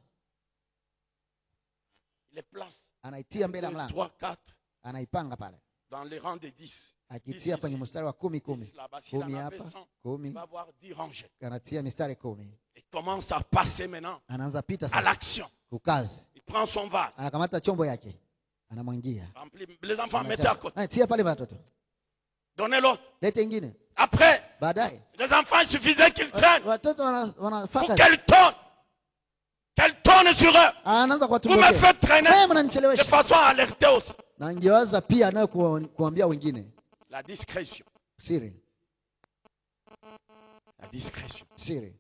Il les place anaitia mbele ya 2, mlango, 3, 4 anaipanga pale, dans les rangs des 10. akitia kwenye mstari wa 10 10 là-bas. S'il kumi en avait hapa 100, 10, il va avoir 10 rangées. anatia mistari 10, Et commence à passer maintenant anaanza pita à sasa l'action. kukazi, Il prend son vase, anakamata chombo yake, anamwangia, remplit. Les enfants, mettez à côté. tia pale watoto, Donnez l'autre. lete ingine. Après, Baadaye les enfants, il suffisait qu'ils traînent watoto pour wanafaka, qu'elles tournent. Qu'elles tournent sur eux. anaanza Vous me kuwatumbukea, faites traîner wewe de mnanichelewesha. façon à alerter aussi. Na ingewaza pia nayo kuambia wengine La discrétion. siri, La discrétion. siri.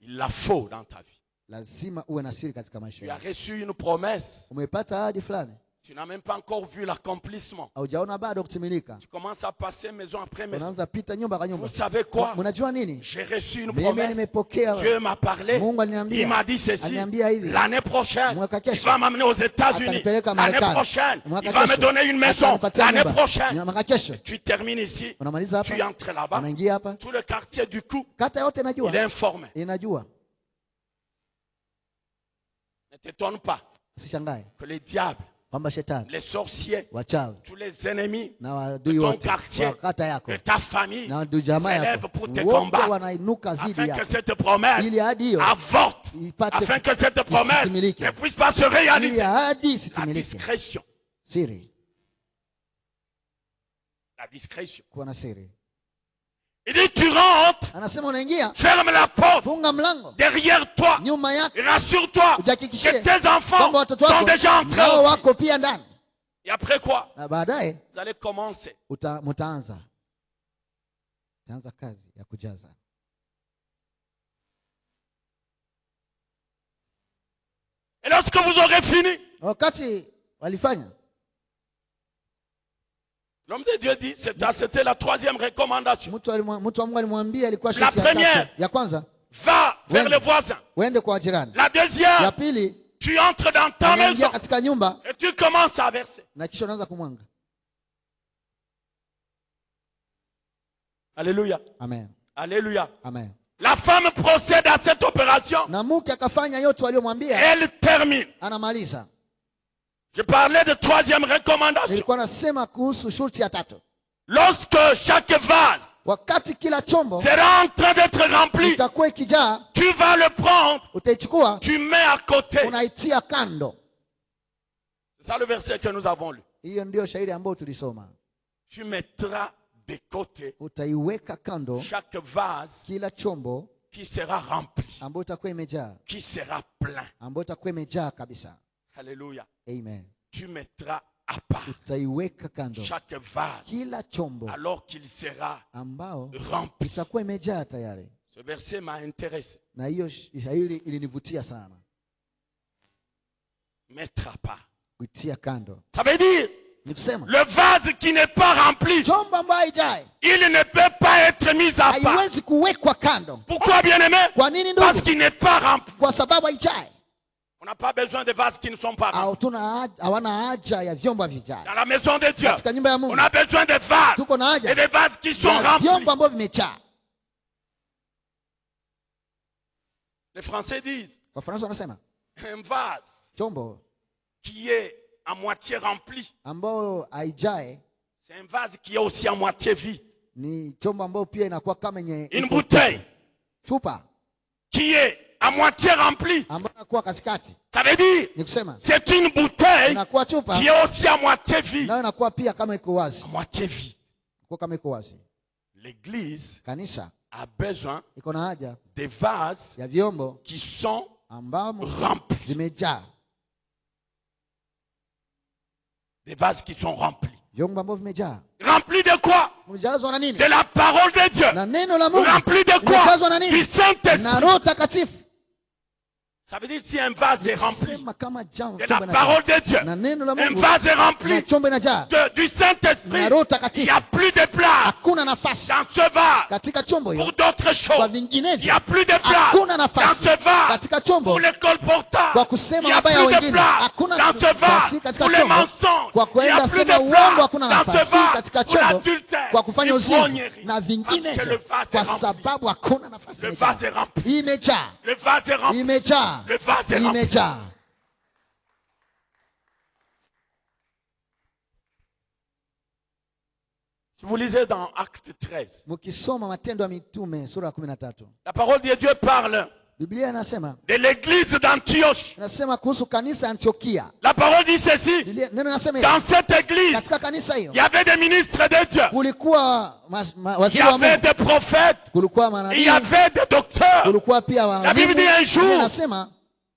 Il la faut dans ta vie. Lazima uwe na siri katika maisha Tu as yako. reçu une promesse. Umepata ahadi fulani, Tu n'as même pas encore vu l'accomplissement. haujaona bado kutimilika. Tu commences à passer maison après maison. Unaanza pita nyumba kwa nyumba. Vous savez quoi? Mnajua nini? J'ai reçu une Mimi promesse. nimepokea. Dieu m'a parlé. Mungu aliniambia. Il m'a dit ceci. Aliniambia hivi. L'année prochaine, Mwaka il kesho. va m'amener aux États-Unis. Atanipeleka L'année Marekani. prochaine, Mwaka il va me kesho. donner une maison. Atanipatia L'année nyumba. prochaine, Mwaka kesho. tu termines ici. Unamaliza hapa. Tu entres là-bas. Unaingia hapa. Tout le quartier du coup, Kata yote il est najua. informé. Inajua. Ne t'étonne pas Usishangae que les diables, kwamba shetani, les sorciers, wachawi tous les ennemis na de wadui ton wote quartier, wa kata yako de ta famille, na ndugu jamaa s'élèvent yako pour te wote combattre. wanainuka zidi Afin que yako cette promesse ili ahadi hiyo avorte. ipate Afin que cette promesse isitimilike. ne puisse pas se ili réaliser. ahadi La isitimilike. discrétion. Siri, La discrétion. kuwa na siri. Il dit, tu rentres, Anasema unaingia, ferme la porte funga mlango derrière toi. nyuma yako, Et rassure-toi que ujihakikishie tes enfants kwamba watoto sont wako déjà entrés nao aussi. wako pia ndani, Et après quoi? na baadaye Vous allez commencer. mtaanza kazi ya kujaza. Et lorsque vous aurez fini, Wakati walifanya, l'homme de Dieu dit, c'était la troisième recommandation. mtu wa Mungu alimwambia, ilikuwa La sharti ya première. tatu. Ya kwanza, Va vers Wende. les voisins. uende kwa jirani. La deuxième, Ya pili, tu entres dans ta unaingia maison katika nyumba et tu commences à verser. na kisha unaanza kumwanga. Alléluia. Amen. Alléluia. Amen. La femme procède à cette opération. Na mke akafanya yote waliomwambia, Elle termine. anamaliza. Je parlais de troisième recommandation. Nilikuwa nasema kuhusu shurti ya tatu. Lorsque chaque vase Wakati kila chombo sera en train d'être rempli, itakuwa ikijaa, tu vas le prendre, utaichukua, tu mets à côté. unaitia kando. C'est ça le verset que nous avons lu. Hiyo ndio shairi ambayo tulisoma. Tu mettras de côté Utaiweka kando chaque vase kila chombo qui sera rempli, ambayo itakuwa imejaa, qui sera plein. ambayo itakuwa imejaa kabisa. Alléluia. Amen. Tu mettras à part Utaiweka kando chaque vase kila chombo alors qu'il sera ambao rempli. itakuwa imejaa tayari. Ce verset m'a intéressé. Na hiyo shairi ilinivutia sana. Mettre à part. Kuitia kando Ça veut dire, ni kusema le vase qui n'est pas rempli, chombo ambayo haijae il ne peut pas être mis à part. haiwezi kuwekwa kando. Pourquoi, bien-aimé? Kwa nini Parce ndugu? qu'il n'est pas rempli. Kwa sababu haijae. On n'a pas besoin de vases qui ne sont pas remplis. Hawana haja ya vyombo vijae. Dans la maison de Dieu, Katika nyumba ya on Mungu a besoin de vases tuko na haja et des vases qui sont ya remplis. vyombo ambavyo vimejaa. Les Français disent, Wafaransa wanasema un vase chombo qui est à moitié rempli, ambao haijae c'est un vase qui est aussi à moitié vide. ni chombo ambao pia inakuwa kama yenye Une bouteille chupa qui est à moitié remplie, ambayo inakuwa katikati. ça veut dire, Ni kusema c'est une bouteille inakuwa chupa qui est aussi à moitié vide. nayo inakuwa pia kama iko wazi, À moitié vide. inakuwa kama iko wazi. L'église Kanisa a besoin iko na haja des vases ya vyombo qui sont ambao remplis. vimejaa, Des vases qui sont remplis. vyombo ambavyo vimejaa. Remplis de quoi? Vimejazwa na nini? De la parole de Dieu. Na neno la Mungu. Remplis de Vimejazwa quoi? na Du nini? Saint-Esprit. Na Roho Takatifu. Ça veut dire si un vase est rempli Sema kama de la chombo parole de Dieu, na neno la un Mungu vase est na rempli chombo inajaa, du Saint-Esprit, na Roho il n'y Takatifu, a plus de place hakuna nafasi dans ce vase katika chombo hiyo pour d'autres kwa choses. Il n'y vinginevyo. a plus de place Hakuna dans nafasi ce vase katika chombo pour les colporteurs. kwa Il kusema n'y a mabaya plus ya de wengine. place Hakuna dans ce nafasi vase katika pour les chombo mensonges. kwa Il n'y a kwenda plus sema de uongo. place Hakuna dans ce nafasi vase katika pour chombo l'adultère, kwa kufanya uzinzi l'ivrognerie. na Parce que le vinginevyo, vase est kwa rempli. sababu hakuna nafasi. Le vase est rempli. Imejaa, Le vase est rempli. imejaa, Le vase est rempli. imejaa. Si vous lisez dans Acte 13, Mkisoma Matendo ya Mitume sura ya 13, la parole de Dieu parle Biblia inasema de l'église d'Antioche. inasema kuhusu kanisa ya Antiokia. La parole dit ceci. Biblia neno inasema hivi, Dans cette église, katika kanisa hiyo il y avait des ministres de Dieu. kulikuwa Il y waziri wa avait Mungu, des prophètes. kulikuwa Il y manabii, avait des docteurs. kulikuwa pia La Bible dit un walimu. jour, Biblia inasema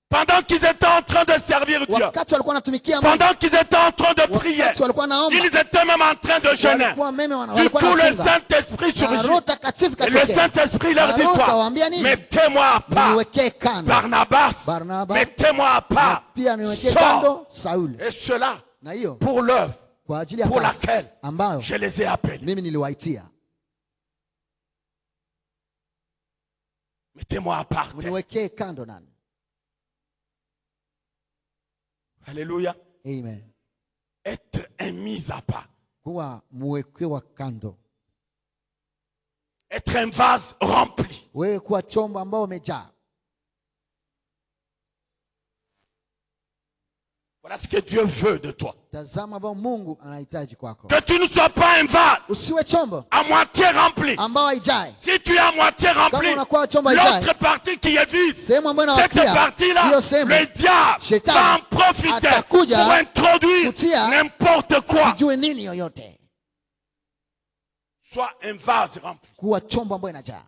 pendant qu'ils étaient en train de servir Dieu, wakati walikuwa wanatumikia Mungu, pendant qu'ils étaient en train de prier, wakati walikuwa naomba, ils étaient même en train de jeûner. walikuwa meme Du walikuwa coup, le wanafunga. Saint-Esprit Na Roho surgit. Takatifu Et le katokea. Saint-Esprit leur dit Na Roho quoi? kawaambia nini? Mettez-moi à part Niwekee kando Barnabas. Barnaba, Mettez-moi à na part pia niwekee Saul. kando Sauli. Et cela, Na hiyo pour l'œuvre kwa ajili ya pour kazi laquelle ambayo je les ai appelés. mimi niliwaitia. Mettez-moi à part. Uniwekee kando nani. Alléluia. Amen. Être un mis à part. Kuwa muwekewa kando. Être un vase rempli. Wewe kuwa chombo ambao umejaa. Voilà ce que Dieu veut de toi. Tazama ambao Mungu anahitaji kwako. Que tu ne sois pas un vase Usiwe chombo à moitié rempli. ambao haijai. Si tu es à moitié rempli, Kama unakuwa chombo haijai, l'autre partie qui est vide, sehemu ambayo cette inawakia, partie-là, hiyo sehemu le diable Shetani va en profiter atakuja pour introduire kutia n'importe quoi. sijue nini yoyote. Sois un vase rempli. Kuwa chombo ambayo inajaa.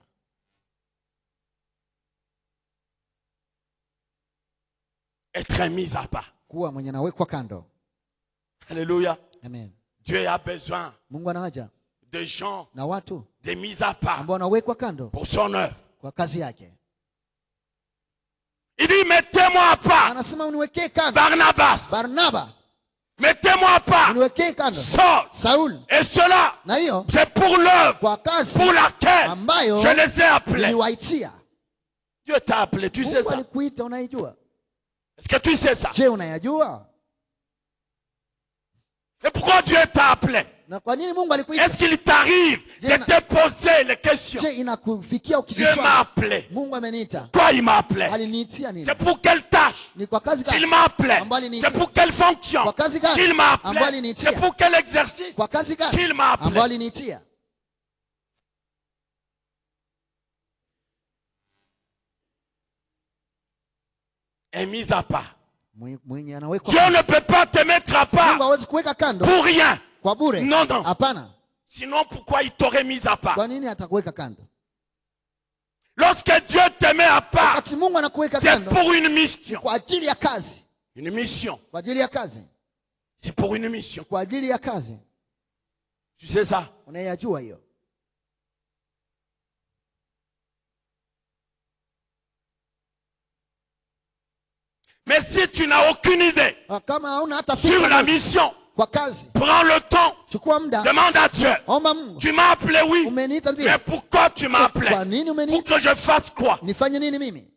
Être un mis à part. Kuwa mwenye nawekwa kando. Alléluia. Amen. Dieu a besoin Mungu ana haja de gens, na watu des mis à part ambao wanawekwa kando pour son œuvre. kwa kazi yake. Il dit, mettez-moi à part Anasema uniwekee kando Barnabas. Barnaba, Mettez-moi à part uniwekee kando Saul. Saul. Et cela, Na hiyo c'est pour l'œuvre kwa kazi pour laquelle ambayo je les ai appelés. niliwaitia. Dieu t'a appelé, tu sais Mungu ça? alikuita, unaijua? Est-ce que tu sais ça? Je, unayajua? Et pourquoi Dieu t'a appelé? Na kwa nini Mungu alikuita? Est-ce qu'il t'arrive de te poser les questions? Je, inakufikia Dieu m'a ukijiswali, appelé. Mungu ameniita. Pourquoi il m'a appelé? Aliniitia nini? C'est pour quelle tâche Ni kwa kazi qu'il gani? m'a appelé? Ambayo aliniitia. C'est pour quelle fonction Kwa kazi gani? qu'il m'a Ambayo appelé? aliniitia. C'est pour quel exercice Kwa kazi gani? qu'il m'a Ambayo appelé? aliniitia. Et mis à part. Mwenye anawekwa Dieu kando. ne peut pas te mettre à Mungu part hawezi kuweka kando pour rien. kwa bure. Non, non. Hapana. Sinon, pourquoi il t'aurait mis à part? Kwa nini atakuweka kando? Lorsque Dieu te met à part, Wakati Mungu anakuweka c'est kando pour une ni mission. kwa ajili ya kazi. Une mission. Kwa ajili ya kazi. C'est pour une mission. Kwa ajili ya kazi. Tu sais ça? Unayajua hiyo? Mais si tu n'as aucune idée Kama hauna hata sur fikra la mission, kwa kazi, prends le temps, chukua muda, demande à Dieu. omba Mungu. Tu m'as appelé, oui. Umeniita ndio. Mais pourquoi tu m'as appelé? Kwa nini Pour umeniita? que je fasse quoi? Nifanye nini mimi?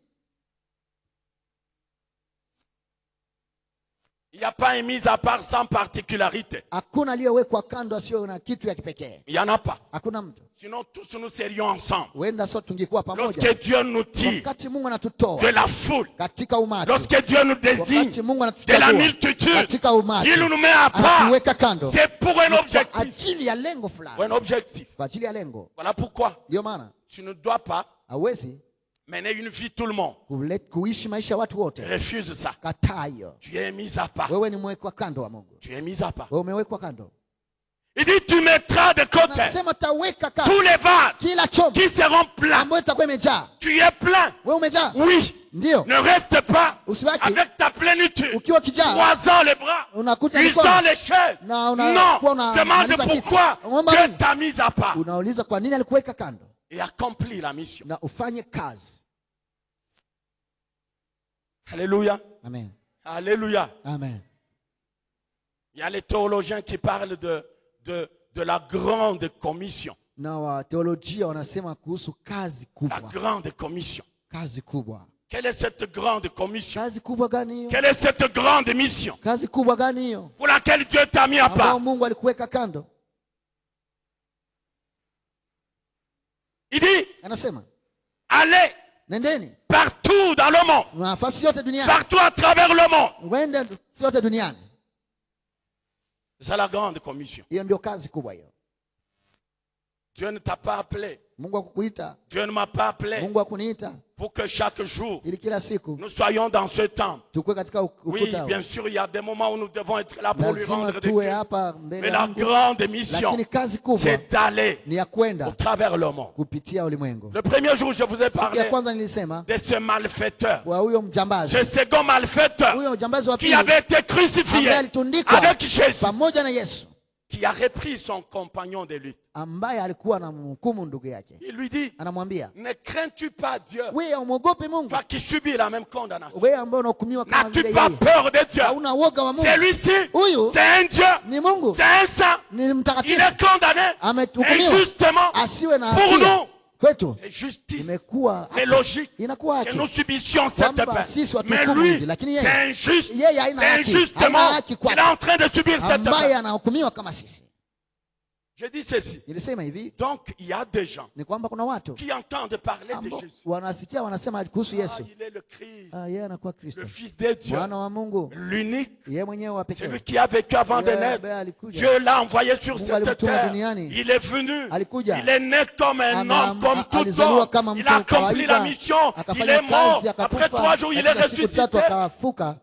Il n'y a pas un mis à part sans particularité. Hakuna aliyewekwa kando asiyo na kitu ya kipekee. Il n'y en a pas. Hakuna mtu. Sinon, tous nous serions ensemble. Wenda sote tungekuwa Lorsque pamoja. Dieu nous tire Wakati Mungu de anatutoa la foule, katika umati. lorsque Dieu nous désigne Wakati Mungu de la anatuchagua multitude, katika umati. il nous met à part. Anatuweka kando. C'est pour un Kwa objectif. ajili ya lengo Pour un fulani. objectif. Kwa ajili ya lengo. Voilà pourquoi Ndio maana tu ne dois pas hawezi mener une vie tout le monde. kuishi maisha ya watu wote. Refuse ça. Kataa hiyo. Tu es mis à part. Wewe ni mwekwa kando wa Mungu. Tu es mis à part. Wewe umewekwa kando. Il dit tu mettras de côté Nasema taweka kando tous les vases kila chombo qui seront pleins. ambayo itakuwa imejaa. Tu es plein. Wewe umejaa? Oui. Ndio. Ne reste pas Usibaki avec ta plénitude, ukiwa kijaa. croisant les bras, Unakuta usant mikono. les chaises. Na Non, kuwa una- demande unamaliza kiti. pourquoi Omba Dieu Mungu. t'a mis à part Unauliza kwa nini alikuweka kando et accomplis la mission. na ufanye kazi. Alléluia. Amen. Alléluia. Amen. Il y a les théologiens qui parlent de la grande commission. Na wa teolojia wanasema kuhusu kazi La kubwa. grande commission. Kazi kubwa. Quelle est cette grande commission? Kazi kubwa gani hiyo? Quelle est cette grande mission Kazi kubwa gani hiyo? pour laquelle Dieu t'a mis à Ambao part? Mungu alikuweka kando. Il dit, Anasema, allez nendeni partout dans le monde, nafasi yote duniani. partout à travers le monde. Wende yote duniani. C'est la grande commission. Hiyo ndio kazi kubwa hiyo. Dieu ne t'a pas appelé. Mungu akukuita, Dieu ne m'a pas appelé Mungu akuniita pour que chaque jour ili kila siku nous soyons dans ce temple. tukue katika Oui, ukuta. bien sûr, il y a des moments où nous devons être là pour lui Lazima rendre des tuwe culte. hapa mbele Mais ya la Mungu. grande mission, Lakini kazi kubwa c'est d'aller ni ya au kwenda travers le monde. kupitia ulimwengu. Le premier jour, je vous ai Siku ya parlé kwanza nilisema de ce malfaiteur, wa huyo mjambazi. ce second malfaiteur Huyo mjambazi wa qui pili avait été crucifié ambaye alitundikwa avec Jésus, pamoja na Yesu, qui qui a repris son compagnon de lutte. ambaye alikuwa anamhukumu ndugu yake, Il lui dit, anamwambia, ne crains-tu pas Dieu, wewe umwogope Mungu? toi qui subis la même condamnation? Wewe ambaye unahukumiwa kama N'as-tu vile pas yeye, peur de Dieu? hauna woga wa Mungu? Celui-ci, Huyu c'est un Dieu, ni Mungu, c'est un saint. ni Il mtakatifu, est condamné amehukumiwa injustement asiwe na pour hatia. nous. Kwetu C'est justice, imekuwa c'est logique inakuwa que haki nous subissions cette kwamba peine. sisi Mais watuhukumu hivi, lui, lakini c'est yeye injuste. yeye haina C'est haki, injustement haina haki qu'il est kwake, en train de subir cette ambaye peine. anahukumiwa kama sisi. Je dis ceci. Nilisema hivi, Donc, il y a des gens ni kwamba kuna watu qui entendent parler de ambao Jésus. wanasikia wanasema kuhusu Ah, Yesu, il est le Christ, yeye anakuwa Kristo, le Fils de Dieu, mwana wa Mungu, l'unique, yeye mwenyewe wa celui pekee. qui a vécu avant de Yeye naître. ambaye alikuja, Dieu l'a envoyé sur Mungu cette alimtuma terre. duniani. Il est venu. Alikuja. Il est né comme un homme, comme tout alizaliwa homme. kama Il mtu a wa accompli kawaida, la mission. Il akafanya est mort. kazi, Après akakufa, 3 jours, il est katika siku ressuscité. tatu akafuka.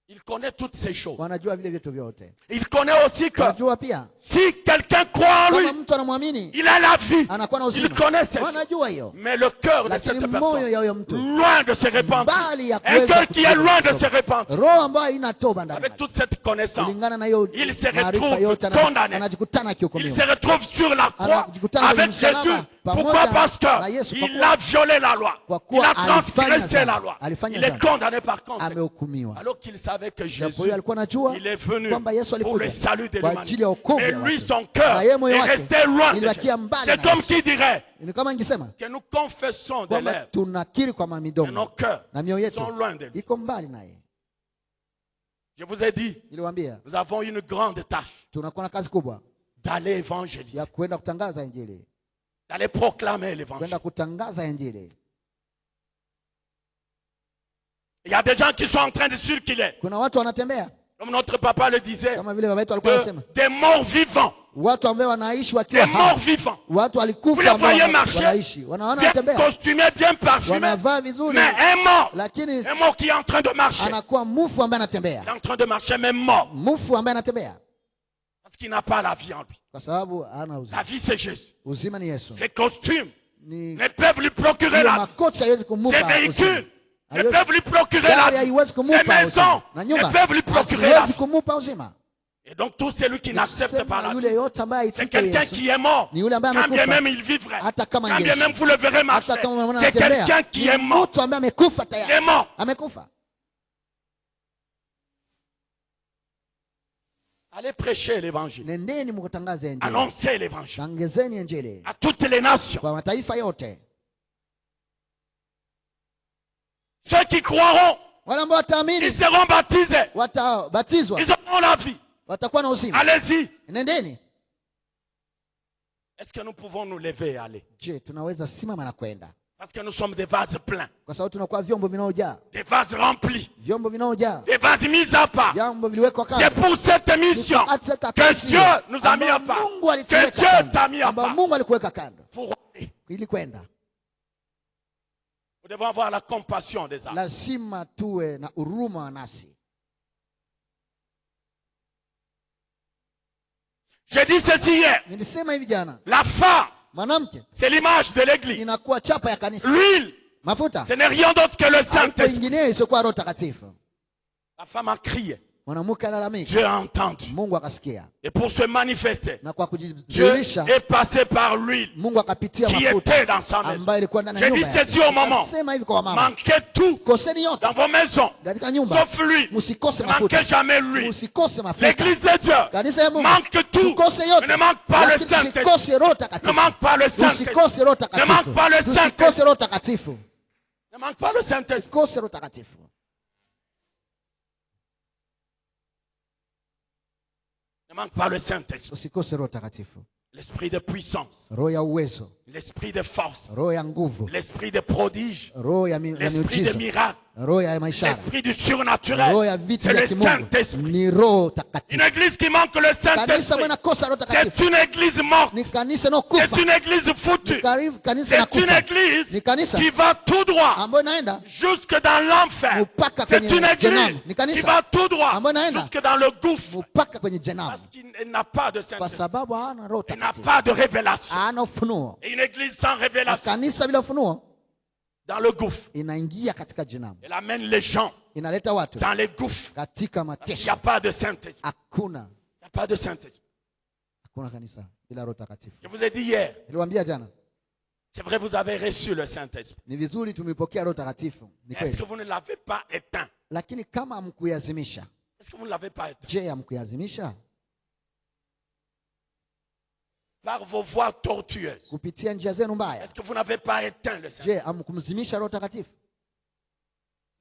Il connaît toutes ces choses. Wanajua vile vitu vyote. Il connaît aussi que Wanajua pia si quelqu'un croit en lui, kama mtu anamwamini il a la vie. anakuwa na Il uzima. connaît ces choses. Wanajua hiyo, Mais le cœur de lakini cette moyo ya huyo personne, mtu loin de se répandre. mbali ya Un kuweza cœur qui est kutubu, loin de se répandre. roho ambayo haina toba ndani Avec yake, toute cette connaissance, kulingana na hiyo il se maarifa retrouve yote, condamné. anajikutana Il akihukumiwa. se retrouve sur la croix Anajikutana kwenye avec Jésus. msalaba pamoja Pourquoi? Parce na Yesu, kwa qu'il kuwa- a violé la loi. kwa Il kuwa a alifanya transgressé dhambi. la loi. Alifanya Il est dhambi. condamné par conséquent. Amehukumiwa. Alors qu'il savait que Japo Jésus, huyo alikuwa anajua il est venu kwamba Yesu pour le alikuja salut de kwa ajili ya l'humanité. wokovu Et ya lui, watu. son cœur Na yeye moyo est wake resté loin de ilibakia Jésus. mbali C'est na comme Yesu. qui dirait Ni kama ningesema que nous confessons de kwamba lèvres, tunakiri kwa mais nos midomo cœurs na mioyo yetu sont loin de lui. iko mbali naye. Je vous ai dit, Niliwaambia nous avons une grande tâche tunakuwa na kazi kubwa d'aller évangéliser, ya kwenda kutangaza Injili, d'aller proclamer l'évangile. kwenda kutangaza Injili. Il y a des gens qui sont en train de circuler, Kuna watu wanatembea comme notre papa le disait, kama vile baba yetu alikuwa anasema, des morts vivants, watu ambao wanaishi des wakiwa morts hai, vivants, watu Vous walikufa les ambao voyez marcher, wanaishi, wanaona bien wanatembea, costumés, bien parfumés, wanavaa vizuri, mais un mort lakini qui est en train de marcher, anakuwa mufu ambaye il anatembea, est en train de marcher même mort, mufu ambaye anatembea parce qu'il n'a pas la vie en lui. kwa sababu hana uzima. La vie c'est Jésus. Uzima ni Yesu. Ses costumes Ni ne peuvent lui procurer hiyo la vie. makoti haiwezi kumupa Ses uzima. véhicules ne Haiwezi- peuvent lui procurer la Gari vie. haiwezi kumupa Ses maisons uzima. Na ne nyumba peuvent lui procurer la haziwezi vie. kumupa uzima. Et donc tout celui qui n'accepte Sema pas la yule vie, yote ambaye c'est haitiki quelqu'un Yesu, qui est mort. ni yule ambaye Quand bien amekufa. même il vivrait, Hata kama quand bien angeishi. même vous le verrez marcher, Hata kama unaona c'est anatembea, quelqu'un qui ni est mort. mtu ambaye amekufa Il est tayari, mort. amekufa. Allez prêcher l'évangile. Nendeni mkutangaze Injili, Annoncez l'évangile tangazeni Injili à toutes les nations. kwa mataifa yote. Ceux qui croiront, Wale ambao ils wataamini seront baptisés. watabatizwa, Ils auront la vie. watakuwa na uzima. Allez-y. Nendeni. Est-ce que nous pouvons nous lever et aller? Je, tunaweza simama na kwenda Parce que nous sommes des vases pleins, kwa sababu tunakuwa vyombo vinaojaa, des vases remplis, vyombo vinaojaa, des vases mis à part. vyombo viliwekwa C'est kando. pour cette mission que Dieu nous a mis à part. Mungu Que alituweka Dieu kando, t'a mis à ambao part. Mungu alikuweka kando Pour aller. ili kwenda. Nous devons avoir la compassion des âmes. Lazima tuwe na huruma wa nafsi. J'ai dit ceci hier. Nilisema hivi jana, La femme, mwanamke c'est l'image de l'église. inakuwa chapa ya kanisa. L'huile, Mafuta ce n'est rien d'autre que le haiko Saint-Esprit. ingineyo isiyokuwa Roho Takatifu. La femme a crié. Mwanamke alalamika, Dieu a entendu. Mungu akasikia, Et pour se manifester, na kwa Dieu kujidhihirisha est passé par l'huile Mungu akapitia qui mafuta était dans sa maison. ambayo ilikuwa ndani ya J'ai dit nyumba ceci au moment. yake. Nasema hivi kwa wamama, Manquez tout koseni yote dans vos maisons, katika nyumba, sauf l'huile. msikose Ne mafuta, manquez jamais l'huile. msikose mafuta. L'église de Dieu Kanisa ya Mungu manque tout, tukose mais yote, ne manque pas le lakini Saint-Esprit. tusikose Roho Ne Takatifu, manque pas le Saint-Esprit. tusikose Roho Ne Takatifu, manque pas le Saint-Esprit. tusikose Roho Takatifu, Ne manque pas le Saint-Esprit. tusikose Roho Takatifu. Ne manque pas le Saint-Esprit. Usikose Roho Takatifu, L'esprit de puissance, roho ya uwezo, l'esprit de force, roho ya nguvu, l'esprit de prodige, roho ya l'esprit de miujiza, miracle, roho ya maishara, l'esprit du roho surnaturel. ya vitu C'est vya le kimungu, Saint-Esprit. ni Roho Takatifu. Une église qui manque le Kanisa Saint-Esprit, mwana kosa Roho c'est Takatifu une église morte. ni kanisa no C'est kufa, une église foutue. kanisa na C'est une kufa, église ni kanisa qui va tout droit ambayo inaenda jusque dans l'enfer. mpaka C'est kwenye une église jehanamu. Ni qui kanisa va tout droit ambayo inaenda jusque dans le gouffre. mpaka kwenye jehanamu, Parce qu'il n'a pas de kwa Saint-Esprit. sababu hana Roho Il n'a Takatifu, pas de révélation. hana ufunuo. Et une église sans Na révélation kanisa bila ufunuo dans le gouffre. inaingia katika jehanamu, Elle amène les gens inaleta watu dans les gouffres. katika Il n'y mateso. a pas de Saint-Esprit. Hakuna Il n'y a pas de Saint-Esprit. Hakuna kanisa bila Roho Takatifu. Je vous ai dit hier, Niliwaambia jana, c'est vrai, vous avez reçu le Saint-Esprit. ni vizuri tumepokea Roho Takatifu. Ni Est-ce que kweli. vous ne l'avez pas éteint? Lakini kama hamkuyazimisha, Est-ce que vous ne l'avez pas éteint? je, hamkuyazimisha Par vos voies tortueuses. kupitia njia zenu mbaya, Est-ce que vous n'avez pas éteint le Saint-Esprit? je, hamkumzimisha Roho Takatifu?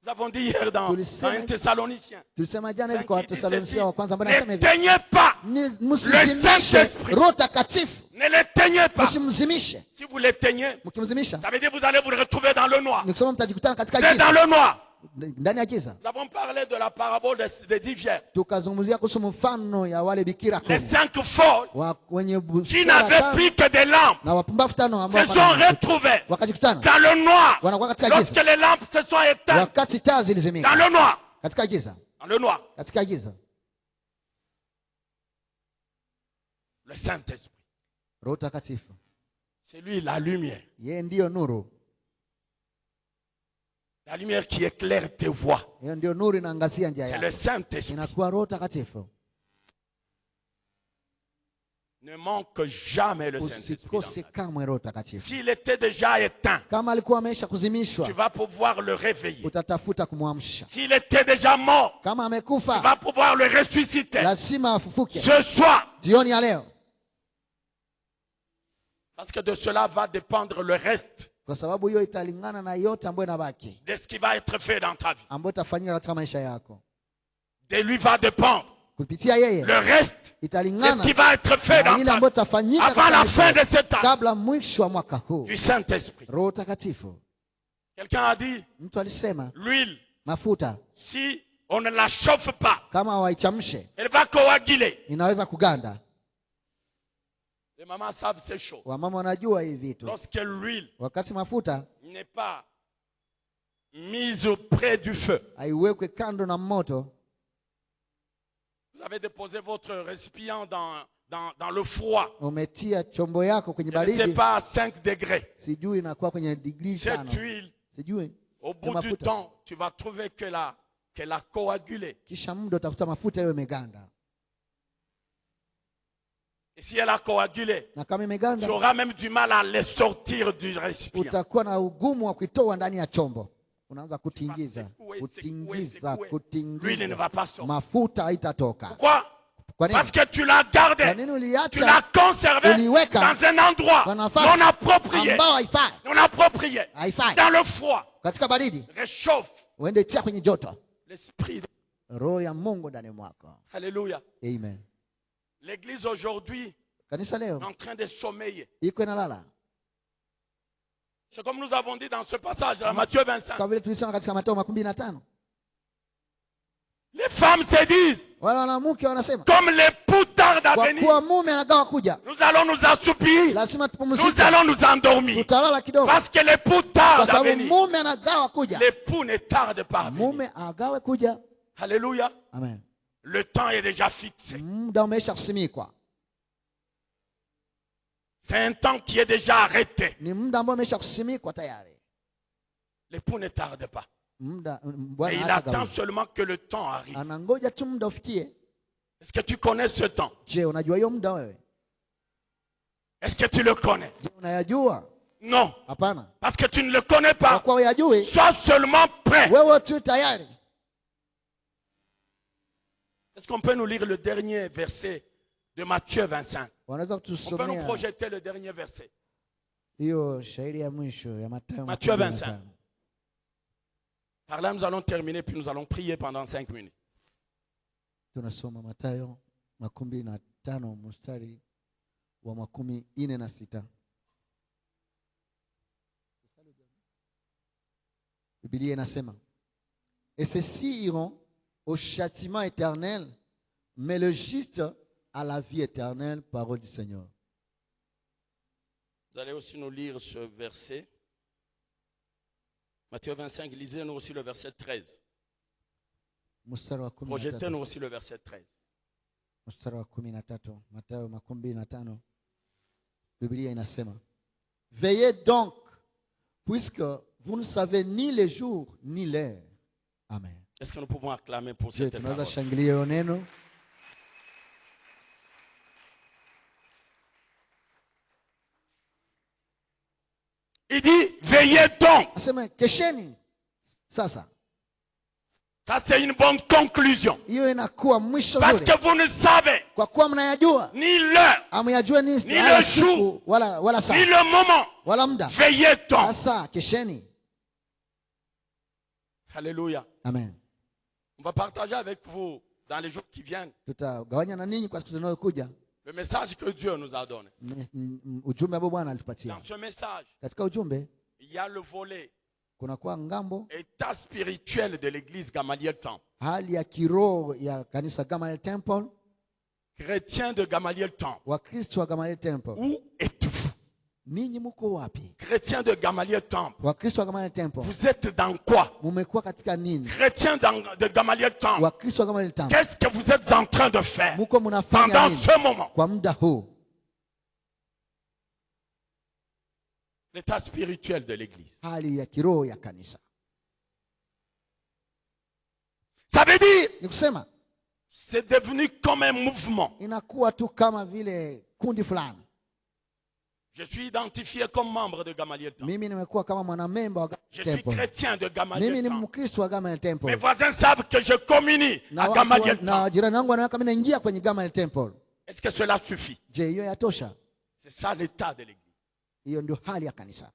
Nous avons dit hier dans 1 Thessaloniciens. Tulisema jana hivi kwa Wathesalonisia wa kwanza, Ne l'éteignez pas. msizimishe Saint-Esprit. Roho Takatifu, Ne l'éteignez pas. msimzimishe. Si vous l'éteignez, Mkimzimisha ça veut dire que vous allez vous retrouver dans le noir. ni kusema mtajikutana katika C'est dans giza, le noir. ndani ya giza. Nous avons parlé de la parabole des 10 vierges. Tukazungumzia kuhusu mfano ya wale bikira Les 10 5 folles wenye qui busara n'avaient tano pris que des lampes na wapumbavu tano se ambao sont retrouvés wakajikutana dans le noir. wanakuwa katika Lorsque giza, les lampes se sont éteintes, wakati taa dans zilizimika le noir. katika giza, Dans le noir. katika giza. Le Saint-Esprit. Roho Takatifu C'est lui la lumière. yeye ndiyo nuru, La lumière qui éclaire tes voies. hiyo ndiyo nuru inaangazia njia C'est le yako, Saint-Esprit. inakuwa Roho Takatifu. Ne manque jamais le Saint-Esprit. dans Usikose ta vie. kamwe Roho Takatifu. S'il était déjà éteint, Kama alikuwa ameisha kuzimishwa, tu vas pouvoir le réveiller. utatafuta kumwamsha. S'il était déjà mort, Kama tu amekufa, vas pouvoir le ressusciter. lazima afufuke Ce soir, jioni ya leo, parce que de cela va dépendre le reste kwa sababu hiyo italingana na yote ambayo inabaki, de ce qui va être fait dans ta vie. ambayo itafanyika katika maisha yako. De lui va dépendre Kupitia yeye le reste de ce italingana qui va être fait na dans ile ta ambayo vie itafanyika avant katika la maisha fin de yako, cette année. kabla mwisho wa mwaka huu. Du Saint-Esprit. Roho Takatifu, Quelqu'un a dit, mtu alisema l'huile, mafuta si on ne la chauffe pas, kama hawaichamshe elle va coaguler. inaweza kuganda. Les mamans savent c'est chaud. Wamama wanajua hii vitu. Lorsque l'huile Wakati mafuta n'est pas mise près du feu, haiwekwe kando na moto, vous avez déposé votre récipient dans le froid. umetia chombo yako kwenye Je ne sais baridi, pas à 5 degrés. sijui inakuwa kwenye digrii Cette 5, huile, sijui au ya bout du mafuta. temps, tu vas trouver qu'elle a coagulé. Kisha muda utafuta mafuta hiyo imeganda, Et si elle a coagulé, na kama tu imeganda auras même du mal à les sortir du récipient. utakuwa na ugumu wa kuitoa ndani ya chombo. Unaanza kutingiza, Secouer, kutingiza, secouer. L'huile ne kutingiza, va pas sortir. mafuta haitatoka. Pourquoi? Kwa nini? Parce que tu l'as Kwa gardé. nini Tu l'as uliacha conservé uliweka dans un endroit kwa non nafasi approprié. ambao haifai? Non approprié. Haifai Dans le froid. katika baridi, Réchauffe uende tia kwenye joto. l'esprit. Roho ya Mungu ndani mwako. Alléluia. Amen. L'église aujourd'hui Kanisa leo est en train de sommeiller. iko inalala, C'est comme nous avons dit dans ce passage, dans Matthieu 25. kama vile tulisema katika Mathayo 25. Les femmes se disent, Wale wanawake wanasema comme l'époux tarde à kwa venir, kuwa mume anagawa kuja, nous allons nous assoupir. lazima Nous tupumzike, allons nous endormir. tutalala kidogo, Parce que l'époux kwa tarde à sababu venir. mume anagawa kuja. L'époux ne tarde pas à venir. Mume agawe kuja. Alléluia. Amen. Le temps est déjà fixé. Muda umesha kusimikwa, C'est un temps qui est déjà arrêté. ni muda ambao umesha kusimikwa tayari. L'époux ne tarde pas. Muda Et bwana il hatagawi. attend seulement que le temps arrive. Anangoja tu muda ufikie. Est-ce que tu connais ce temps? Je, unajua hiyo muda wewe? Est-ce que tu le connais? Je, unayajua? Non. Hapana. Parce que tu ne le connais Kwa pas. kuwa uyajui, Sois seulement prêt. wewe tu tayari. Est-ce qu'on peut nous lire le dernier verset de Matthieu 25? Wanaweza On peut nous kutusomea projeter le dernier verset. hiyo shairi ya mwisho ya Mathayo Matthieu 25. Par là, nous allons terminer, puis nous allons prier pendant 5 minutes. Tunasoma Mathayo 25 mstari wa 46. Biblia inasema, et ceux-ci iront au châtiment éternel, mais le juste à la vie éternelle, parole du Seigneur. Vous allez aussi nous lire ce verset. Matthieu 25, lisez-nous aussi le verset 13. Mstari wa 13. Projetez-nous aussi le verset 13. Mstari wa 13, Mathayo 25. Biblia inasema, veillez donc, puisque vous ne savez ni le jour ni l'heure. Amen. Est-ce que nous pouvons acclamer pour Je, cette tunaweza parole? shangilia hiyo neno. Il dit, veillez donc. Asema kesheni. Sasa. Ça, c'est une bonne conclusion. Hiyo inakuwa mwisho Parce zuri. que vous ne savez Kwa kuwa mnayajua. ni l'heure, Amuyajua ni wala le siku, jour, wala saa. ni le moment. Wala muda. Veillez donc. Sasa kesheni. Alléluia. Amen. On va partager avec vous dans les jours qui viennent Tutagawanya na ninyi kwa siku zinazokuja le message que Dieu nous a donné. ujumbe ambao Bwana alitupatia. Dans ce message, Katika ujumbe il y a le volet kuna kwa ngambo état spirituel de l'église Gamaliel Temple. hali ya kiroho ya kanisa Gamaliel Temple, Chrétiens de Gamaliel Temple. Wakristo wa Gamaliel Temple. Où êtes-vous? Ninyi mko wapi? Chrétiens de Gamaliel Temple. Wakristo wa Gamaliel Temple. Vous êtes dans quoi? Mumekuwa katika nini? Chrétiens de Gamaliel Temple. Wakristo wa Gamaliel Temple. Qu'est-ce que vous êtes en train de faire Muko mnafanya pendant nini ce moment? kwa muda huu? L'état spirituel de l'église. Hali ya kiroho ya kanisa. Ça veut dire, Ni kusema c'est devenu comme un mouvement. inakuwa tu kama vile kundi fulani. Je suis identifié comme membre de Gamaliel Temple. Mimi nimekuwa kama mwanamemba wa Je Gamaliel suis Temple. chrétien de Gamaliel Mimi ni Temple. Mkristo wa Gamaliel Temple. Mes voisins savent que je communie à Gamaliel Na Temple. jirani wangu wanaona kama naingia kwenye Gamaliel Temple. Est-ce que cela suffit? Je, hiyo yatosha? C'est ça l'état de l'église. Hiyo ndio hali ya kanisa.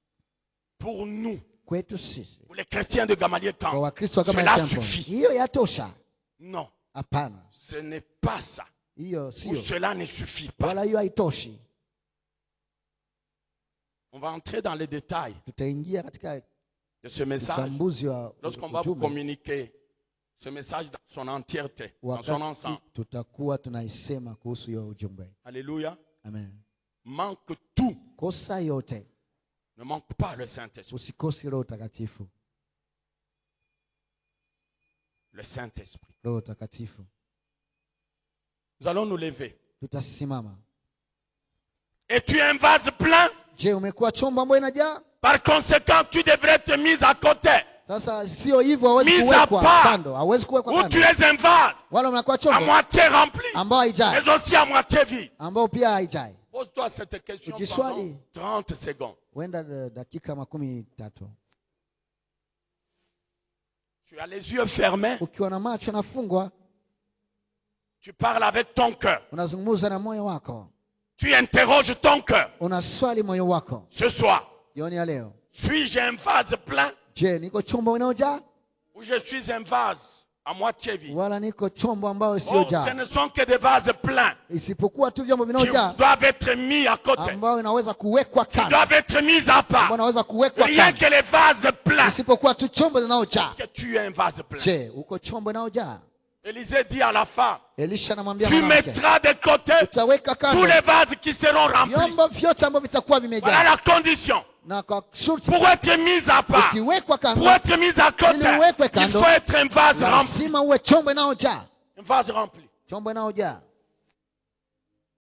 Pour nous, Kwetu sisi pour les chrétiens de Gamaliel kwa Temple, Wakristo wa Gamaliel cela Temple. suffit. Hiyo yatosha? Non, Hapana. ce n'est pas ça. Hiyo Ou sio. cela ne suffit pas. Wala hiyo haitoshi. On va entrer dans les détails Tutaingia katika de ce message uchambuzi wa lorsqu'on va vous ujumbe communiquer ce message dans son entièreté, dans son wakati ensemble. tutakuwa tunaisema kuhusu hiyo ujumbe. Alléluia. Amen. Manque tout. Kosa yote, Ne manque pas le Saint-Esprit. usikosi Roho Takatifu. Le Saint-Esprit. Roho Takatifu. Nous allons nous lever. Tutasimama. Es-tu un vase plein? Je, umekuwa chombo ambayo inajaa? Par conséquent, tu devrais te mise à côté. Sasa sio hivyo, hawezi Mise à kuwekwa part. kando, hawezi kuwekwa Ou tu kando. es un vase Wala unakuwa à chombo moitié rempli, ambao haijai, mais aussi à moitié vide. ambao pia haijai. Pose-toi cette question Ujiswali. pendant 30 secondes. Huenda dakika 13. Tu as les yeux fermés, Ukiwa na macho nafungwa, tu parles avec ton cœur. unazungumza na moyo wako, Tu interroges ton cœur. unaswali moyo wako. Ce soir, Jioni ya leo, suis-je un vase plein je, niko chombo inayojaa ou je suis un vase à moitié vide? wala niko chombo ambao Oh, ce siyojaa? ne sont que des vases pleins Isipokuwa tu vyombo qui vinaojaa doivent être mis à côté, ambao inaweza kuwekwa qui kando, doivent être mis à ambao part. inaweza kuwekwa Rien kando, que les vases pleins. isipokuwa tu chombo zinazojaa. Que tu es un vase plein. Je, uko chombo inayojaa? Élisée dit à la femme, Elisha anamwambia tu mwanamke, mettras de côté utaweka tous kando les vases qui seront remplis. vyombo vyote ambavyo vitakuwa Voilà vimejaa, la condition. na kwa shurti Pour être mis à part, ukiwekwa pour kando, être mis à côté, Ili uwekwe il kando, faut être un vase rempli. lazima uwe chombo inayojaa, Un vase rempli. chombo inayojaa.